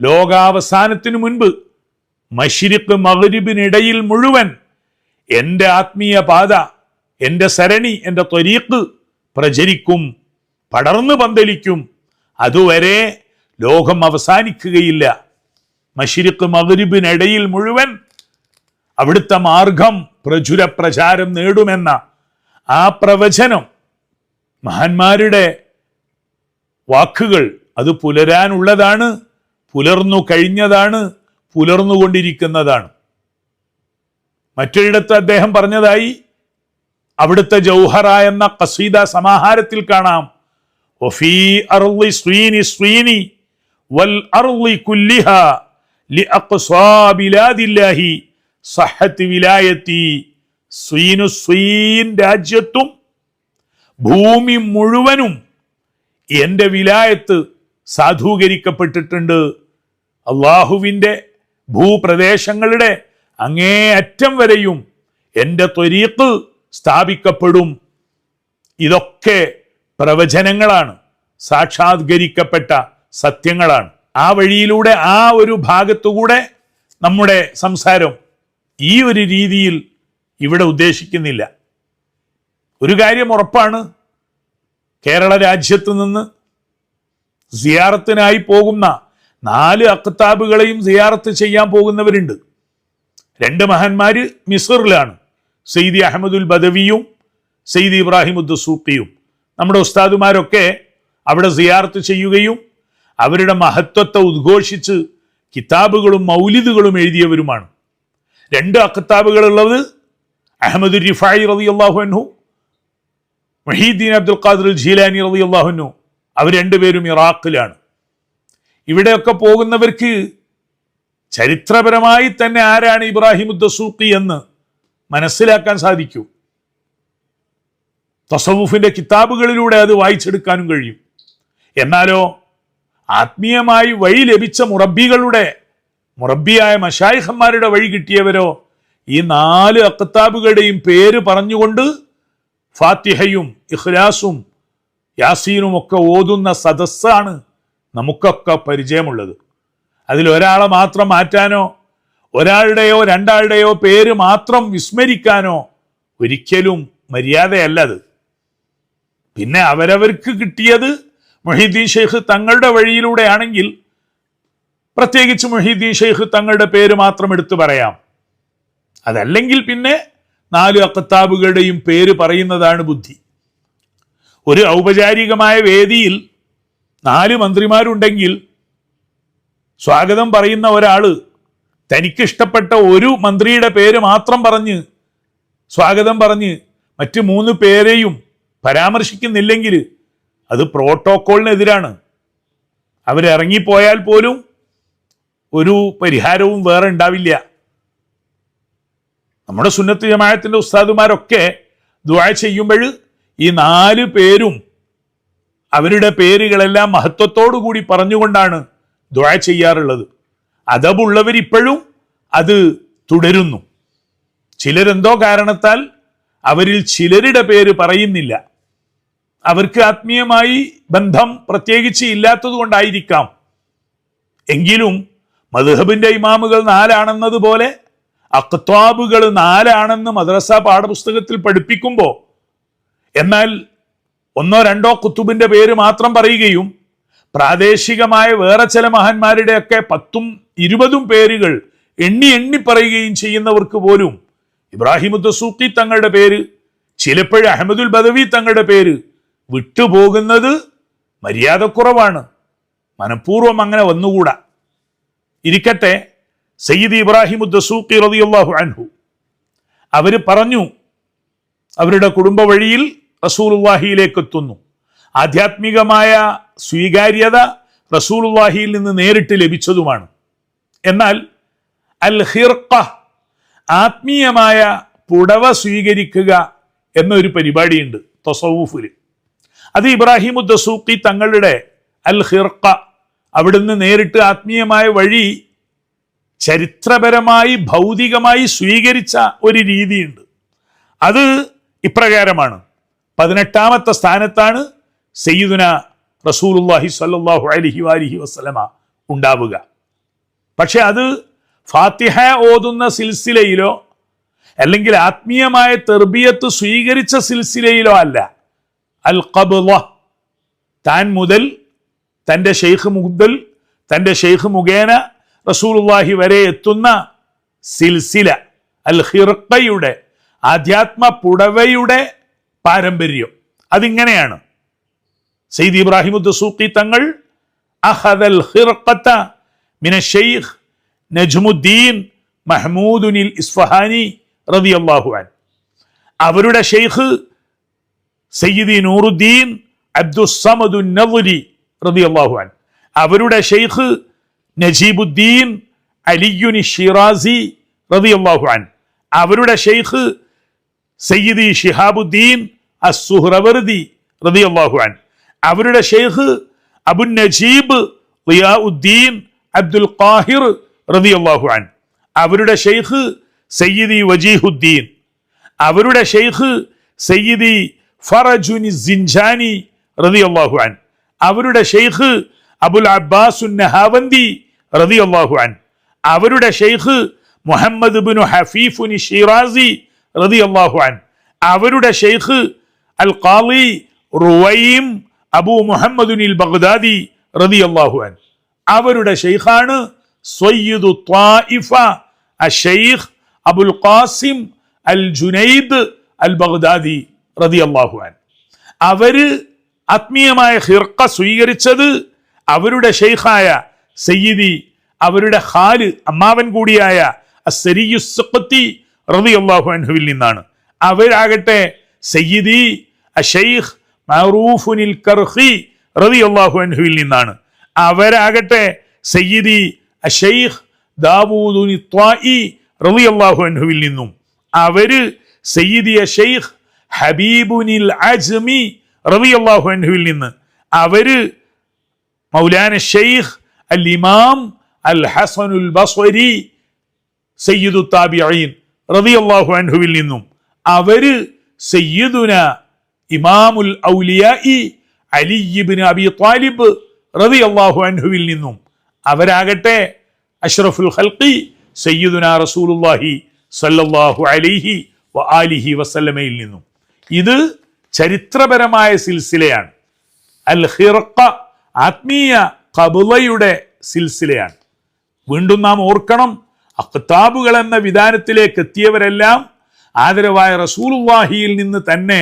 S1: ലോകാവസാനത്തിനു മുൻപ് മശ്രിഖ് മഗ്രിബിനിടയിൽ മുഴുവൻ എൻ്റെ ആത്മീയ പാത, എൻ്റെ സരണി, എൻ്റെ ത്വരീഖ് പ്രചരിക്കും, പടർന്നു പന്തലിക്കും. അതുവരെ ലോകം അവസാനിക്കുകയില്ല. മശ്രിഖ് മഗ്രിബിനിടയിൽ മുഴുവൻ അവിടുത്തെ മാർഗം പ്രചുര പ്രചാരം നേടുമെന്ന ആ പ്രവചനം, മഹാന്മാരുടെ വാക്കുകൾ, അത് പുലരാനുള്ളതാണ്, പുലർന്നു കഴിഞ്ഞതാണ്, പുലർന്നുകൊണ്ടിരിക്കുന്നതാണ്. മറ്റൊരിടത്ത് അദ്ദേഹം പറഞ്ഞതായി അവിടുത്തെ ജൗഹറ എന്ന ഖസീദ സമാഹാരത്തിൽ കാണാം, വഫീ അർളി സ്വീനി സ്വീനി വൽ അർളി കുല്ലിഹാ ലിഅഖ്സാ ബിലാദില്ലാഹി സഹത്ത് വിലായത്തി. സ്വീനു സ്വീൻ രാജ്യത്തും ഭൂമി മുഴുവനും എൻ്റെ വിലായത്ത് സാധൂകരിക്കപ്പെട്ടിട്ടുണ്ട്. അള്ളാഹുവിൻ്റെ ഭൂപ്രദേശങ്ങളുടെ അങ്ങേ അറ്റം വരെയും എൻ്റെ ത്വരീഖ് സ്ഥാപിക്കപ്പെടും. ഇതൊക്കെ പ്രവചനങ്ങളാണ്, സാക്ഷാത്കരിക്കപ്പെട്ട സത്യങ്ങളാണ്. ആ വഴിയിലൂടെ, ആ ഒരു ഭാഗത്തുകൂടെ നമ്മുടെ സംസാരം ഈ ഒരു രീതിയിൽ ഇവിടെ ഉദ്ദേശിക്കുന്നില്ല. ഒരു കാര്യം ഉറപ്പാണ്, കേരള രാജ്യത്ത് നിന്ന് സിയാറത്തിനായി പോകുന്ന 4 അഖ്താബുകളെയും സിയാറത്ത് ചെയ്യാൻ പോകുന്നവരുണ്ട്. 2 മഹാന്മാര് മിസ്റിലാണ്, സയ്യിദി അഹമ്മദുൽ ബദവിയും സയ്യിദി ഇബ്രാഹിമു ദസൂഖിയും. നമ്മുടെ ഉസ്താദുമാരൊക്കെ അവിടെ സിയാറത്ത് ചെയ്യുകയും അവരുടെ മഹത്വത്തെ ഉദ്ഘോഷിച്ച് കിതാബുകളും മൗലിദുകളും എഴുതിയവരുമാണ്. 2 അഖ്താബുകളുള്ളത് അഹ്മദ് റിഫായി റളിയല്ലാഹു അൻഹു, മുഹീദ്ദീൻ അബ്ദുൽ ഖാദിർ ജീലാനി റളിയല്ലാഹു അൻഹു, അവർ രണ്ടുപേരും ഇറാഖിലാണ്. ഇവിടെയൊക്കെ പോകുന്നവർക്ക് ചരിത്രപരമായി തന്നെ ആരാണ് ഇബ്രാഹിം ദസൂഖി എന്ന് മനസ്സിലാക്കാൻ സാധിക്കൂ. തസവുഫിന്റെ കിതാബുകളിലൂടെ അത് വായിച്ചെടുക്കാനും കഴിയും. എന്നാലോ ആത്മീയമായി വഴി ലഭിച്ച മുറബിയായ മശായിഖന്മാരുടെ വഴി കിട്ടിയവരോ ഈ 4 അഖ്താബുകളുടെയും പേര് പറഞ്ഞുകൊണ്ട് ഫാത്തിഹയും ഇഖ്ലാസും യാസീനും ഒക്കെ ഓതുന്ന സദസ്സാണ് നമുക്കൊക്കെ പരിചയമുള്ളത്. അതിലൊരാളെ മാത്രം മാറ്റാനോ ഒരാളുടെയോ രണ്ടാളുടെയോ പേര് മാത്രം വിസ്മരിക്കാനോ ഒരിക്കലും മര്യാദയല്ലത്. പിന്നെ അവരവർക്ക് കിട്ടിയത് മുഹീദ്ദീൻ ഷെയ്ഖ് തങ്ങളുടെ വഴിയിലൂടെയാണെങ്കിൽ പ്രത്യേകിച്ച് മുഹീദ്ദീൻ ഷെയ്ഖ് തങ്ങളുടെ പേര് മാത്രം എടുത്തു പറയാം. അതല്ലെങ്കിൽ പിന്നെ 4 അഖ്താബുകളുടെയും പേര് പറയുന്നതാണ് ബുദ്ധി. ഒരു ഔപചാരികമായ വേദിയിൽ 4 മന്ത്രിമാരുണ്ടെങ്കിൽ സ്വാഗതം പറയുന്ന ഒരാള് തനിക്കിഷ്ടപ്പെട്ട ഒരു മന്ത്രിയുടെ പേര് മാത്രം പറഞ്ഞ് സ്വാഗതം പറഞ്ഞ് മറ്റ് 3 പേരെയും പരാമർശിക്കുന്നില്ലെങ്കിൽ അത് പ്രോട്ടോക്കോളിനെതിരാണ്. അവരിറങ്ങിപ്പോയാൽ പോലും ഒരു പരിഹാരവും വേറെ ഉണ്ടാവില്ല. നമ്മുടെ സുന്നത്ത് ജമാഅത്തിന്റെ ഉസ്താദുമാരൊക്കെ ദുആ ചെയ്യുമ്പോൾ ഈ 4 പേരും അവരുടെ പേരുകളെല്ലാം മഹത്വത്തോടു കൂടി പറഞ്ഞുകൊണ്ടാണ് ദുആ ചെയ്യാറുള്ളത്. അദബുള്ളവരിപ്പോഴും അത് തുടരുന്നു. ചിലരെന്തോ കാരണത്താൽ അവരിൽ ചിലരുടെ പേര് പറയുന്നില്ല. അവർക്ക് ആത്മീയമായി ബന്ധം പ്രത്യേകിച്ച് ഇല്ലാത്തത് കൊണ്ടായിരിക്കാം. എങ്കിലും മദ്ഹബിന്റെ ഇമാമുകൾ 4 ആണെന്നതുപോലെ അഖ്താബുകൾ 4 ആണെന്ന് മദ്രസ പാഠപുസ്തകത്തിൽ പഠിപ്പിക്കുമ്പോൾ എന്നാൽ 1-2 കുത്തുബിന്റെ പേര് മാത്രം പറയുകയും പ്രാദേശികമായ വേറെ ചില മഹാന്മാരുടെയൊക്കെ 10-20 പേരുകൾ എണ്ണി പറയുകയും ചെയ്യുന്നവർക്ക് പോലും ഇബ്രാഹിം ദസൂഖി തങ്ങളുടെ പേര്, ചിലപ്പോഴും അഹമ്മദുൽ ബദവി തങ്ങളുടെ പേര് വിട്ടുപോകുന്നത് മര്യാദക്കുറവാണ്. മനഃപൂർവ്വം അങ്ങനെ വന്നുകൂടാ. ഇരിക്കട്ടെ, സയ്യിദ് ഇബ്രാഹിം ദസൂഖി റളിയല്ലാഹു അൻഹു അവര് പറഞ്ഞു അവരുടെ കുടുംബ വഴിയിൽ റസൂലുള്ളാഹിയിലേക്ക് എത്തുന്നു. ആധ്യാത്മികമായ സ്വീകാര്യത റസൂലുള്ളാഹിയിൽ നിന്ന് നേരിട്ട് ലഭിച്ചതുമാണ്. എന്നാൽ അൽ ഹിർഖ, ആത്മീയമായ പുടവ സ്വീകരിക്കുക എന്നൊരു പരിപാടിയുണ്ട് തസവൂഫിൽ. അത് ഇബ്രാഹിം ദസൂഖി തങ്ങളുടെ അൽ ഹിർഖ, അവിടുന്ന് നേരിട്ട് ആത്മീയമായ വഴി ചരിത്രപരമായി ഭൗതികമായി സ്വീകരിച്ച ഒരു രീതിയുണ്ട്. അത് ഇപ്രകാരമാണ്. 18ാമത്തെ സ്ഥാനത്താണ് സയ്യിദുന റസൂലുള്ളാഹി സ്വല്ലല്ലാഹു അലൈഹി വസല്ലമ ഉണ്ടാവുക. പക്ഷെ അത് ഫാത്തിഹ ഓതുന്ന സിൽസിലയിലോ അല്ലെങ്കിൽ ആത്മീയമായ തെർബിയത്ത് സ്വീകരിച്ച സിൽസിലയിലോ അല്ല. അൽ ഖബ്ള, താൻ മുതൽ തൻ്റെ ഷെയ്ഖ് മുഖേന റസൂലുള്ളാഹി വരെ എത്തുന്ന സിൽസില, അൽ ഹിർഖയുടെ ആധ്യാത്മ പുടവയുടെ പാരമ്പര്യം അതിങ്ങനെയാണ്. സയ്യിദ് ഇബ്രാഹിം ദസൂഖി തങ്ങൾ അഖദൽ ഹിർഖത മിന ഷെയ്ഖ് നജ്മുദ്ദീൻ മഹ്മൂദുൽ ഇസ്ഫഹാനി റളിയല്ലാഹു അൻഹു, അവരുടെ ഷെയ്ഖ് സയ്യിദി നൂറുദ്ദീൻ അബ്ദുസ്സമദ് നദ്രി റളിയല്ലാഹു അൻഹു, അവരുടെ ഷെയ്ഖ് നജീബുദ്ദീൻ അലിയുൻ ഷിറാസി റളിയല്ലാഹു അൻഹു, അവരുടെ ഷെയ്ഖ് സയ്യിദി ഷിഹാബുദ്ദീൻ അസ്സുഹ്റവർദി റളിയല്ലാഹു അൻഹു, അവരുടെ ഷെയ്ഖ് അബു നജീബ് റിയാഉദ്ദീൻ അബ്ദുൽ ഖാഹിർ റളിയല്ലാഹു അൻഹു, അവരുടെ ഷെയ്ഖ് സയ്യിദി വജീഹുദ്ദീൻ, അവരുടെ ഷെയ്ഖ് സയ്യിദി ഫറജുൻ സിൻജാനി റളിയല്ലാഹു അൻഹു, അവരുടെ ഷെയ്ഖ് അബുൽ അബ്ബാസ് നഹാവന്തി റളിയല്ലാഹു അൻഹു, അവരുടെ ഷെയ്ഖ് മുഹമ്മദ് ഇബ്നു ഹഫീഫുൻ ഷിറാസി റളിയല്ലാഹു അൻഹു, അവരുടെ ഷെയ്ഖ് അൽ ഖാളി റുവൈം അബൂ മുഹമ്മദുൽ ബഗ്ദാദി റളിയല്ലാഹു അൻഹു, അവരുടെ ഷെയ്ഖാണ് സയ്യിദു ത്വായിഫ അഷെയ്ഖ് അബുൽ ഖാസിം അൽ ജുനൈദ് അൽ ബഗ്ദാദി റളിയല്ലാഹു അൻഹു. അവര് ആത്മീയമായ ഹിർഖ സ്വീകരിച്ചത് അവരുടെ ഷെയ്ഖായ സയ്യിദി, അവരുടെ ഖാല് അമ്മാവൻ കൂടിയായ അസ്സരിയുസ് സഖത്തി റളിയല്ലാഹു അൻഹുവിൽ നിന്നാണ്. അവരാകട്ടെ സയ്യിദി അശൈഖ് മഅറൂഫുനിൽ കർഖി റളിയല്ലാഹു അൻഹുവിൽ നിന്നാണ്. അവരാകട്ടെ സയ്യിദി അശൈഖ് ദാവൂദുനി ത്വാഇ റളിയല്ലാഹു അൻഹുവിൽ നിന്നും, അവര് സയ്യിദി അശൈഖ് ഹബീബുനിൽ അജ്മി റളിയല്ലാഹു അൻഹുവിൽ നിന്ന്, അവര് മൗലാന ഷെയ്ഖ് അൽ ഇമാം അൽ ഹസനുൽ ബസ്രി സയ്യിദു താബിഈൻ റളിയല്ലാഹു അൻഹുവിൽ നിന്നും, അവര് സയ്യിദുന ഇമാമുൽ ഔലിയാഇ അലി ഇബ്നു അബി ത്വാലിബ് റളിയല്ലാഹു അൻഹുവിൽ നിന്നും, അവരാകട്ടെ അഷ്റഫുൽ ഖൽഖി സയ്യിദുന റസൂലുള്ളാഹി സ്വല്ലല്ലാഹു അലൈഹി വആലിഹി വസല്ലമയിൽ നിന്നും. ഇത് ചരിത്രപരമായ സിൽസിലയാണ്. അൽ ഖിർഖ ആത്മീയ ഖബ്ലയുടെ സിൽസിലയാണ്. വീണ്ടും നാം ഓർക്കണം, അഖ്താബുകൾ എന്ന വിധാനത്തിലേക്ക് എത്തിയവരെല്ലാം ആദരവായ റസൂലുള്ളാഹിയിൽ നിന്ന് തന്നെ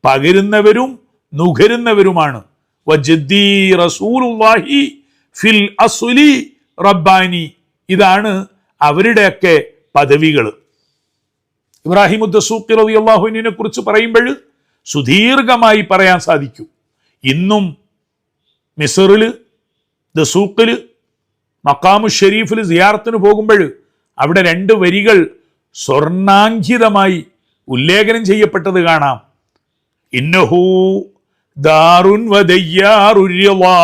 S1: പകരുന്നവരും നുകരുന്നവരുമാണ്. വജദ്ദി റസൂലുള്ളാഹി ഫിൽ അസ്ലി റബ്ബാനി, ഇതാണ് അവരുടെയൊക്കെ പദവികൾ. ഇബ്രാഹിം ദസൂഖി റളിയല്ലാഹു അൻഹുവിനെ കുറിച്ച് പറയുമ്പോൾ സുദീർഘമായി പറയാൻ സാധിക്കും. ഇന്നും മിസ്റിൽ ദസൂഖിൽ മഖാമു ഷരീഫിൽ സിയാറത്തിന് പോകുമ്പോൾ അവിടെ 2 വരികൾ സ്വർണാങ്കിതമായി ഉല്ലേഖനം ചെയ്യപ്പെട്ടത് കാണാം. ഇന്നഹു ദാറുൻ വദയ്യാറുർ റിളാ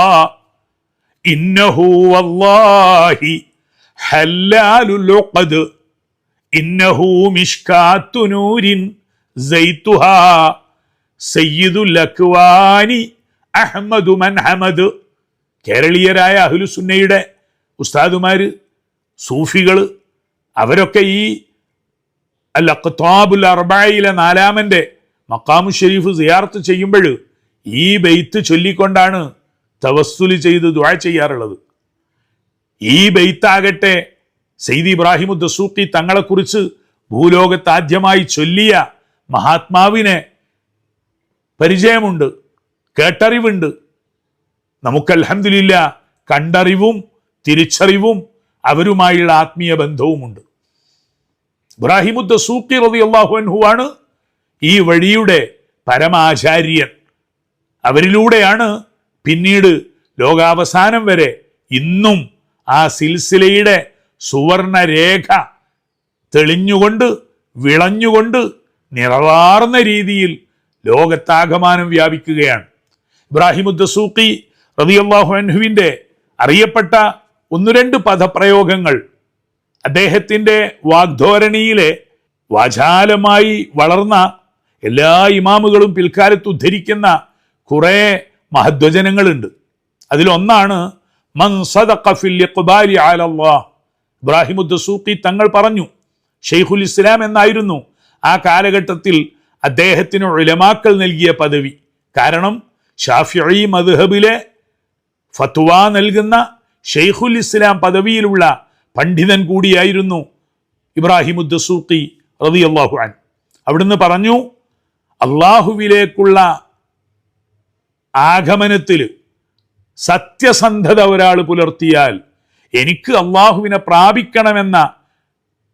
S1: ഇന്നഹു വല്ലാഹി ഹല്ലാലുൽ ഉഖദ് ഇന്നഹു മിഷ്കാത്തു നൂരിൻ സൈതുഹാ സയ്യിദുൽ അക്വാനി അഹ്മദു മൻ ഹമദ്. കേരളീയരായ അഹ്ലുസുന്നയുടെ ഉസ്താദുമാര്, സൂഫികൾ, അവരൊക്കെ ഈ അൽ അഖ്താബുൽ അർബഅയിലെ 4-ാമന്റെ മഖാമു ഷരീഫ് സിയാറത്ത് ചെയ്യുമ്പോൾ ഈ ബെയ്ത്ത് ചൊല്ലിക്കൊണ്ടാണ് തവസ്സുല് ചെയ്ത് ദുആ ചെയ്യാറുള്ളത്. ഈ ബെയ്ത്താകട്ടെ സയ്യിദ് ഇബ്രാഹിം ദസൂഖി തങ്ങളെക്കുറിച്ച് ഭൂലോകത്ത് ആദ്യമായി ചൊല്ലിയ മഹാത്മാവിനെ പരിചയമുണ്ട്, കേട്ടറിവുണ്ട്. നമുക്ക് അൽഹംദുലില്ലാ കണ്ടറിവും തിരിച്ചറിവും അവരുമായുള്ള ആത്മീയ ബന്ധവുമുണ്ട്. ഇബ്രാഹിം ദസൂഖി റളിയല്ലാഹു അൻഹു ആണ് ഈ വഴിയുടെ പരമാചാര്യൻ. അവരിലൂടെയാണ് പിന്നീട് ലോകാവസാനം വരെ ഇന്നും ആ സിൽസിലയുടെ സുവർണ രേഖ തെളിഞ്ഞുകൊണ്ട് വിളഞ്ഞുകൊണ്ട് നിറവാർന്ന രീതിയിൽ ലോകത്താകമാനം വ്യാപിക്കുകയാണ്. ഇബ്രാഹിം ദസൂഖി റളിയല്ലാഹു അൻഹുവിൻ്റെ അറിയപ്പെട്ട 1-2 പദപ്രയോഗങ്ങൾ അദ്ദേഹത്തിൻ്റെ വാഗ്ധോരണിയിലെ വാചാലമായി വളർന്ന എല്ലാ ഇമാമുകളും പിൽക്കാലത്ത് ഉദ്ധരിക്കുന്ന കുറേ മഹദ്വചനങ്ങളുണ്ട്. അതിലൊന്നാണ് മൻ സദഖ ഫിൽ ഇഖ്ബാലി അലല്ലാഹ്. ഇബ്രാഹിം ദസൂഖി തങ്ങൾ പറഞ്ഞു, ഷെയ്ഖുൽ ഇസ്ലാം എന്നായിരുന്നു ആ കാലഘട്ടത്തിൽ അദ്ദേഹത്തിന് ഉലമാക്കൾ നൽകിയ പദവി. കാരണം ഷാഫിഈ മദ്ഹബിലെ ഫത്വ നൽകുന്ന ഷെയ്ഖുൽ ഇസ്ലാം പദവിയിലുള്ള പണ്ഡിതൻ കൂടിയായിരുന്നു ഇബ്രാഹിം ദസൂഖി റളിയല്ലാഹു അൻഹു. അവിടുന്ന് പറഞ്ഞു, അള്ളാഹുവിലേക്കുള്ള ആഗമനത്തിൽ സത്യസന്ധത ഒരാൾ പുലർത്തിയാൽ, എനിക്ക് അള്ളാഹുവിനെ പ്രാപിക്കണമെന്ന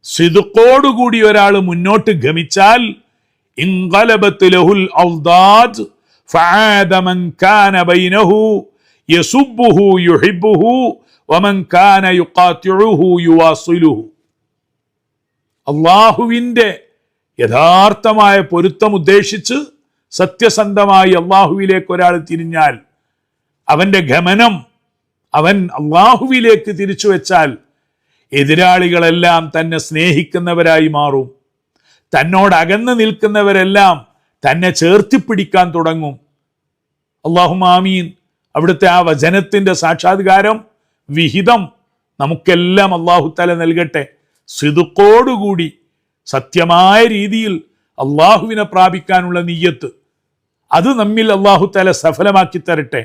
S1: സിദ്ഖോടുകൂടി ഒരാൾ മുന്നോട്ട് ഗമിച്ചാൽ, ഇൻഖലബത് ലഹുൽ ഔദാദ് ഫആദ മൻ കാന ബൈനഹു യസുബ്ബുഹു യുഹിബ്ബുഹു വമൻ കാന യുഖാതിഉഹു യുവാസിലുഹു. അള്ളാഹുവിൻ്റെ യഥാർത്ഥമായ പൊരുത്തം ഉദ്ദേശിച്ച് സത്യസന്ധമായി അള്ളാഹുവിലേക്ക് ഒരാൾ തിരിഞ്ഞാൽ, അവൻ്റെ ഗമനം അവൻ അള്ളാഹുവിലേക്ക് തിരിച്ചു വെച്ചാൽ, എതിരാളികളെല്ലാം തന്നെ സ്നേഹിക്കുന്നവരായി മാറും. തന്നോട് അകന്നു നിൽക്കുന്നവരെല്ലാം തന്നെ ചേർത്തിപ്പിടിക്കാൻ തുടങ്ങും. അല്ലാഹുമ്മ ആമീൻ. അവിടുത്തെ ആ വചനത്തിൻ്റെ സാക്ഷാത്കാരം വിഹിതം നമുക്കെല്ലാം അല്ലാഹു തആല നൽകട്ടെ. സിദ്ഖോടുകൂടി സത്യമായ രീതിയിൽ അള്ളാഹുവിനെ പ്രാപിക്കാനുള്ള നിയ്യത്ത്, അത് നമ്മിൽ അല്ലാഹു തആല സഫലമാക്കി തരട്ടെ.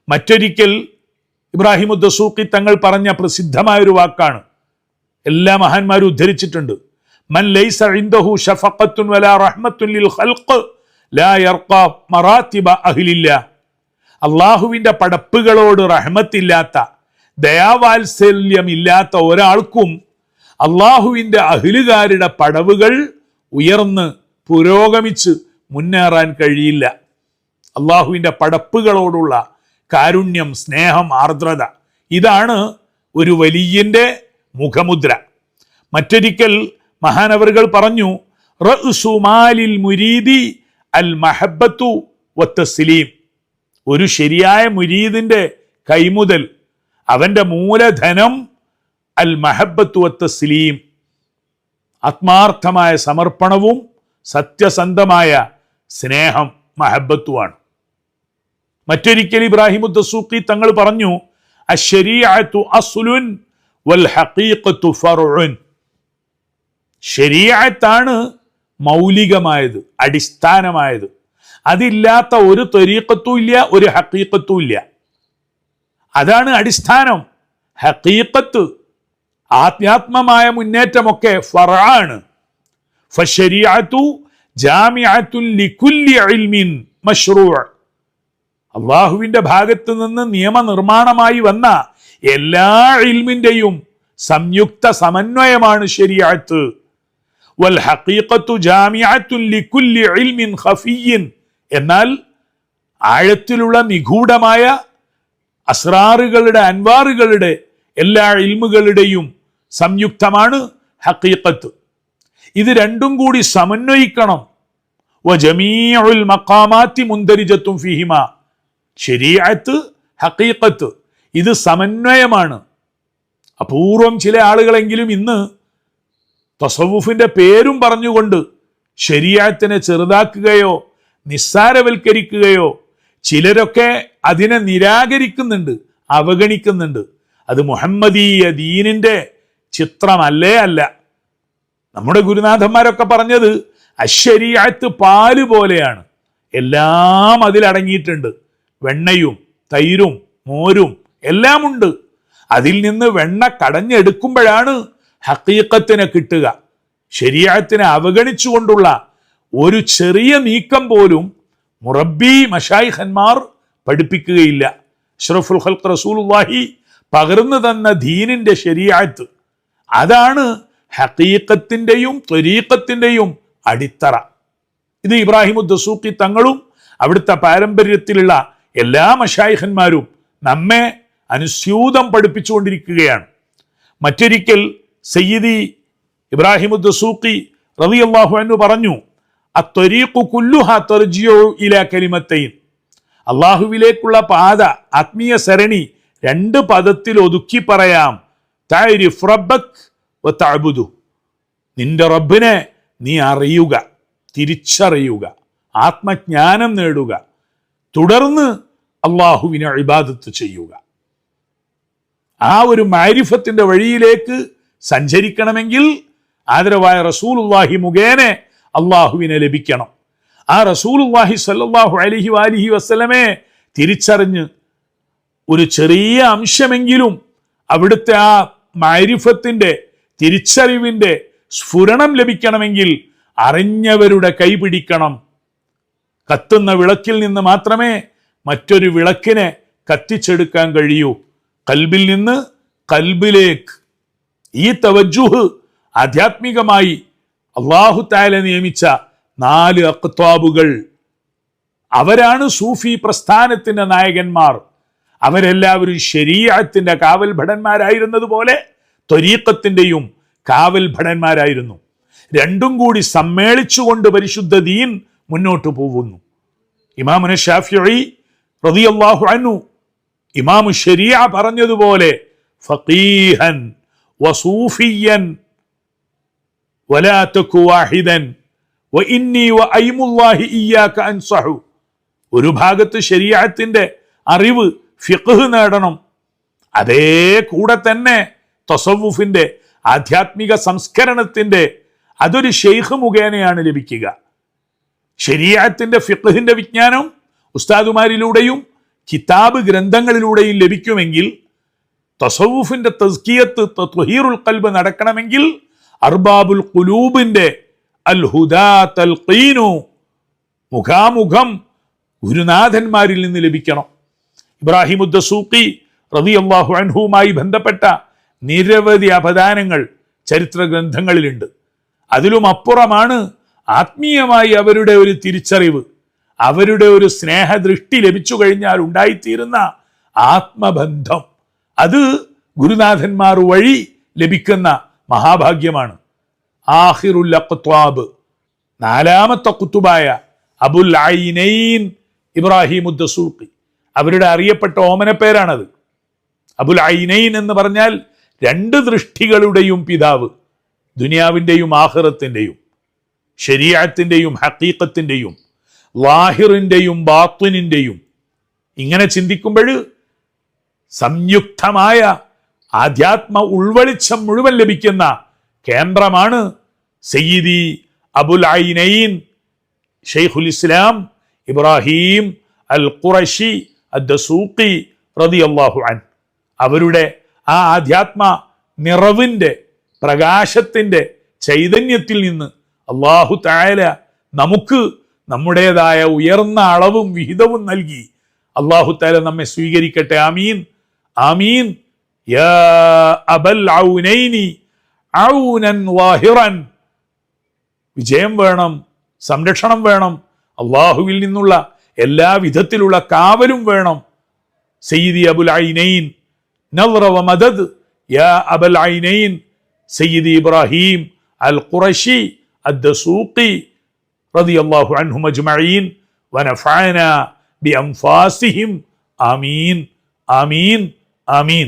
S1: മറ്റൊരിക്കൽ ഇബ്രാഹിം ദസൂഖി തങ്ങൾ പറഞ്ഞ പ്രസിദ്ധമായൊരു വാക്കാണ്, എല്ലാ മഹാന്മാരും ഉദ്ധരിച്ചിട്ടുണ്ട്. മൻ ലൈസ ഇൻദഹു ശഫഖത്തുൻ വലാ റഹ്മത്തുൻ ലിൽ ഖൽഖ് ലാ യർഖാ മറാത്തിബ അഹ്ലില്ലാഹ്. അള്ളാഹുവിൻ്റെ പടപ്പുകളോട് റഹ്മത്തില്ലാത്ത, ദയാവാത്സല്യമില്ലാത്ത ഒരാൾക്കും അള്ളാഹുവിൻ്റെ അഹ്ലുകാരുടെ പടവുകൾ ഉയർന്ന് പുരോഗമിച്ച് മുന്നേറാൻ കഴിയില്ല. അള്ളാഹുവിൻ്റെ പടപ്പുകളോടുള്ള കാരുണ്യം, സ്നേഹം, ആർദ്രത, ഇതാണ് ഒരു വലിയൻ്റെ മുഖമുദ്ര. മറ്റൊരിക്കൽ മഹാനവറുകൾ പറഞ്ഞു, റഅ്സു മാലിൽ മുരീദി അൽ മഹബ്ബത്തു വത്തസ്ലീം. ഒരു ശരിയായ മുരീദിന്റെ കൈമുതൽ, അവന്റെ മൂലധനം അൽ മഹബ്ബത്തു വത്തസ്ലീം, ആത്മാർത്ഥമായ സമർപ്പണവും സത്യസന്ധമായ സ്നേഹം, മഹബ്ബത്തുമാണ്. മറ്റൊരിക്കൽ ഇബ്രാഹിം ദസൂഖി തങ്ങൾ പറഞ്ഞു, അശ്ശരീഅത്തു അസ്ലുൻ വൽ ഹഖീഖത്തു ഫർഉൻ. ശരീഅത്താണ് മൗലികമായത്, അടിസ്ഥാനമായത്. അതില്ലാത്ത ഒരു ത്വരീഖത്തും ഇല്ല, ഒരു ഹഖീഖത്തും ഇല്ല. അതാണ് അടിസ്ഥാനം. ഹഖീഖത്ത്, ആധ്യാത്മമായ മുന്നേറ്റമൊക്കെ ഫർആണ്. ഫശരീഅത്തു ജാമിഅത്തുൻ ലികുല്ലി ഇൽമിൻ മശ്റൂഅ്. അള്ളാഹുവിന്റെ ഭാഗത്ത് നിന്ന് നിയമനിർമ്മാണമായി വന്ന എല്ലാ ഇൽമിന്റെയും സംയുക്ത സമന്വയമാണ് ശരീഅത്ത്. വൽ ഹഖീഖത്തു ജാമിഅത്തുൻ ലികുല്ലി ഇൽമിൻ ഖഫിയ്യിൻ. എന്നാൽ ആഴത്തിലുള്ള നിഗൂഢമായ അസ്റാറുകളുടെ, അൻവാറുകളുടെ എല്ലാ ഇൽമുകളുടെയും സംയുക്തമാണ് ഹഖീഖത്ത്. ഇത് രണ്ടും കൂടി സമന്വയിക്കണം. വജമീഉൽ മഖാമാത്തി മുൻദരിജത്തും ഫീഹിമാ. ശരീഅത്ത്, ഹഖീഖത്ത്, ഇത് സമന്വയമാണ്. അപൂർവം ചില ആളുകളെങ്കിലും ഇന്ന് തസവുഫിന്റെ പേരും പറഞ്ഞുകൊണ്ട് ശരീഅത്തിനെ ചെറുതാക്കുകയോ നിസ്സാരവൽക്കരിക്കുകയോ, ചിലരൊക്കെ അതിനെ നിരാകരിക്കുന്നുണ്ട്, അവഗണിക്കുന്നുണ്ട്. അത് മുഹമ്മദീയ ദീനിന്റെ ചിത്രമല്ലേ അല്ല. നമ്മുടെ ഗുരുനാഥന്മാരൊക്കെ പറഞ്ഞത് അശ്ശരീഅത്ത് പാല് പോലെയാണ്, എല്ലാം അതിലടങ്ങിയിട്ടുണ്ട്. വെണ്ണയും തൈരും മോരും എല്ലാം ഉണ്ട്. അതിൽ നിന്ന് വെണ്ണ കടഞ്ഞെടുക്കുമ്പോഴാണ് ഹഖീഖത്തിനെ കിട്ടുക. ശരീഅത്തിനെ അവഗണിച്ചുകൊണ്ടുള്ള ഒരു ചെറിയ നീക്കം പോലും മുറബ്ബി മശായിഖന്മാർ പഠിപ്പിക്കുകയില്ല. അഷ്റഫുൽ ഖൽഖ് റസൂലുള്ളാഹി പകർന്നു തന്ന ദീനിന്റെ ശരീഅത്ത്, അതാണ് ഹഖീഖത്തിന്റെയും ത്വരീഖത്തിന്റെയും അടിത്തറ. ഇത് ഇബ്രാഹിം ദസൂഖി തങ്ങളും അവിടുത്തെ പാരമ്പര്യത്തിലുള്ള എല്ലാ മശായിഖന്മാരും നമ്മെ അനുസ്യൂതം പഠിപ്പിച്ചുകൊണ്ടിരിക്കുകയാണ്. മറ്റൊരിക്കൽ സയ്യിദി ഇബ്രാഹിം ദസൂഖി റളിയല്ലാഹു അൻഹു പറഞ്ഞു, അത്വരീഖു കുല്ലുഹാ തർജിഉ ഇലാ കലിമത്തൈൻ. അള്ളാഹുവിലേക്കുള്ള പാത, ആത്മീയ സരണി രണ്ട് പദത്തിൽ ഒതുക്കി പറയാം. തഅരിഫ് റബ്ബക് വ തഅബുദു. നിന്റെ റബ്ബിനെ നീ അറിയുക, തിരിച്ചറിയുക, ആത്മജ്ഞാനം നേടുക, തുടർന്ന് അള്ളാഹുവിനെ ഇബാദത്ത് ചെയ്യുക. ആ ഒരു മാരിഫത്തിന്റെ വഴിയിലേക്ക് സഞ്ചരിക്കണമെങ്കിൽ ആദരവായ റസൂലുള്ളാഹി മുഖേന അള്ളാഹുവിനെ ലഭിക്കണം. ആ റസൂലുള്ളാഹി സ്വല്ലല്ലാഹു അലൈഹി വാലിഹി വസല്ലമയെ തിരിച്ചറിഞ്ഞ് ഒരു ചെറിയ അംശമെങ്കിലും അവിടുത്തെ ആ മാരിഫത്തിന്റെ, തിരിച്ചറിവിന്റെ സ്ഫുരണം ലഭിക്കണമെങ്കിൽ അറിഞ്ഞവരുടെ കൈപിടിക്കണം. കത്തുന്ന വിളക്കിൽ നിന്ന് മാത്രമേ മറ്റൊരു വിളക്കിനെ കത്തിച്ചെടുക്കാൻ കഴിയൂ. കൽബിൽ നിന്ന് കൽബിലേക്ക്. ഈ തവജ്ജുഹ് ആധ്യാത്മികമായി അല്ലാഹു തആല നിയമിച്ച 4 അഖ്താബുകൾ, അവരാണ് സൂഫി പ്രസ്ഥാനത്തിന്റെ നായകന്മാർ. അവരെല്ലാവരും ശരീഅത്തിന്റെ കാവൽ ഭടന്മാരായിരുന്നതുപോലെ ത്വരീഖത്തിന്റെയും കാവൽ ഭടന്മാരായിരുന്നു. രണ്ടും കൂടി സമ്മേളിച്ചുകൊണ്ട് പരിശുദ്ധ ദീൻ മുന്നോട്ട് പോകുന്നു. ഇമാമുന ശാഫിഈ റളിയല്ലാഹു അൻഹു ഇമാമു ശരീഅ പറഞ്ഞതുപോലെ, ഫഖീഹൻ വസൂഫിയൻ വലാ തകു വാഹിദൻ വഇന്നി വഅയ്മുല്ലാഹി ഇയ്യാക അൻസഹു. ഒരു ഭാഗത്ത് ശരീഅത്തിന്റെ അറിവ്, ഫിഖ്ഹ് നേടണം. അതേ കൂടെ തന്നെ തസവുഫിന്റെ, ആധ്യാത്മിക സംസ്കരണത്തിന്റെ, അതൊരു ഷെയ്ഖ് മുഖേനയാണ് ലഭിക്കുക. ശരീഅത്തിന്റെ, ഫിഖ്ഹിന്റെ വിജ്ഞാനം ഉസ്താദുമാരിലൂടെയും കിതാബ് ഗ്രന്ഥങ്ങളിലൂടെയും ലഭിക്കുമെങ്കിൽ, തസവുഫിന്റെ തസ്കിയത്ത്, തത്വഹീറുൽ ഖൽബ് നടക്കണമെങ്കിൽ അർബാബുൽ ഖുലൂബിന്റെ അൽ ഹുദാ തൽഖീനു, മുഖാമുഖം ഗുരുനാഥന്മാരിൽ നിന്ന് ലഭിക്കണം. ഇബ്രാഹിം ദസൂഖി റളിയല്ലാഹു അൻഹുമായി ബന്ധപ്പെട്ട നിരവധി അപദാനങ്ങൾ ചരിത്ര ഗ്രന്ഥങ്ങളിലുണ്ട്. അതിലും അപ്പുറമാണ് ആത്മീയമായി അവരുടെ ഒരു തിരിച്ചറിവ്, അവരുടെ ഒരു സ്നേഹദൃഷ്ടി ലഭിച്ചു കഴിഞ്ഞാൽ ഉണ്ടായിത്തീരുന്ന ആത്മബന്ധം, അത് ഗുരുനാഥന്മാർ വഴി ലഭിക്കുന്ന മഹാഭാഗ്യമാണ്. ആഖിറുൽ അഖ്ത്വാബ്, നാലാമത്തെ കുത്തുബായ അബുൽ ഐനൈൻ ഇബ്രാഹിം ഉദ്ദസൂഖി, അവരുടെ അറിയപ്പെട്ട ഓമനപ്പേരാണത്. അബുൽ ഐനൈൻ എന്ന് പറഞ്ഞാൽ രണ്ട് ദൃഷ്ടികളുടെയും പിതാവ്, ദുനിയാവിൻ്റെയും ആഖിറത്തിൻ്റെയും, ശരീഅത്തിൻ്റെയും ഹഖീഖത്തിൻ്റെയും, ലാഹിറിൻ്റെയും ബാത്തിനിൻ്റെയും. ഇങ്ങനെ ചിന്തിക്കുമ്പോൾ സംയുക്തമായ ആധ്യാത്മ ഉൾവെളിച്ചം മുഴുവൻ ലഭിക്കുന്ന കേന്ദ്രമാണ് സയ്യിദി അബുൽ ഐനൈൻ ഷെയ്ഖുൽ ഇസ്ലാം ഇബ്രാഹിം അൽ ഖുറശി അദ്ദസൂഖി റളിയല്ലാഹു അൻഹു. അവരുടെ ആ ആധ്യാത്മ നിറവിൻ്റെ, പ്രകാശത്തിൻ്റെ ചൈതന്യത്തിൽ നിന്ന് അല്ലാഹു തആല നമുക്ക് നമ്മുടേതായ ഉയർന്ന അളവും വിഹിതവും നൽകി അല്ലാഹു തആല നമ്മെ സ്വീകരിക്കട്ടെ. ആമീൻ ആമീൻ. യാ അബൽ ഔനൈനി ഔനൻ വാഹിറൻ, വിജയം വേണം, സംരക്ഷണം വേണം, അള്ളാഹുവിൽ നിന്നുള്ള എല്ലാ വിധത്തിലുള്ള കാവലും വേണം. സയ്യിദി അബുൽ ഐനൈൻ നദ്റ വ മദദ്, യാ അബൽ ഐനൈൻ സയ്യിദി ഇബ്രാഹിം അൽ ഖുറശി അദ്ദസൂഖി റളിയല്ലാഹു അൻഹും അജ്മഈൻ വനഫഅനാ ബിഅൻഫാസിഹിം. ആമീൻ ആമീൻ ആമീൻ.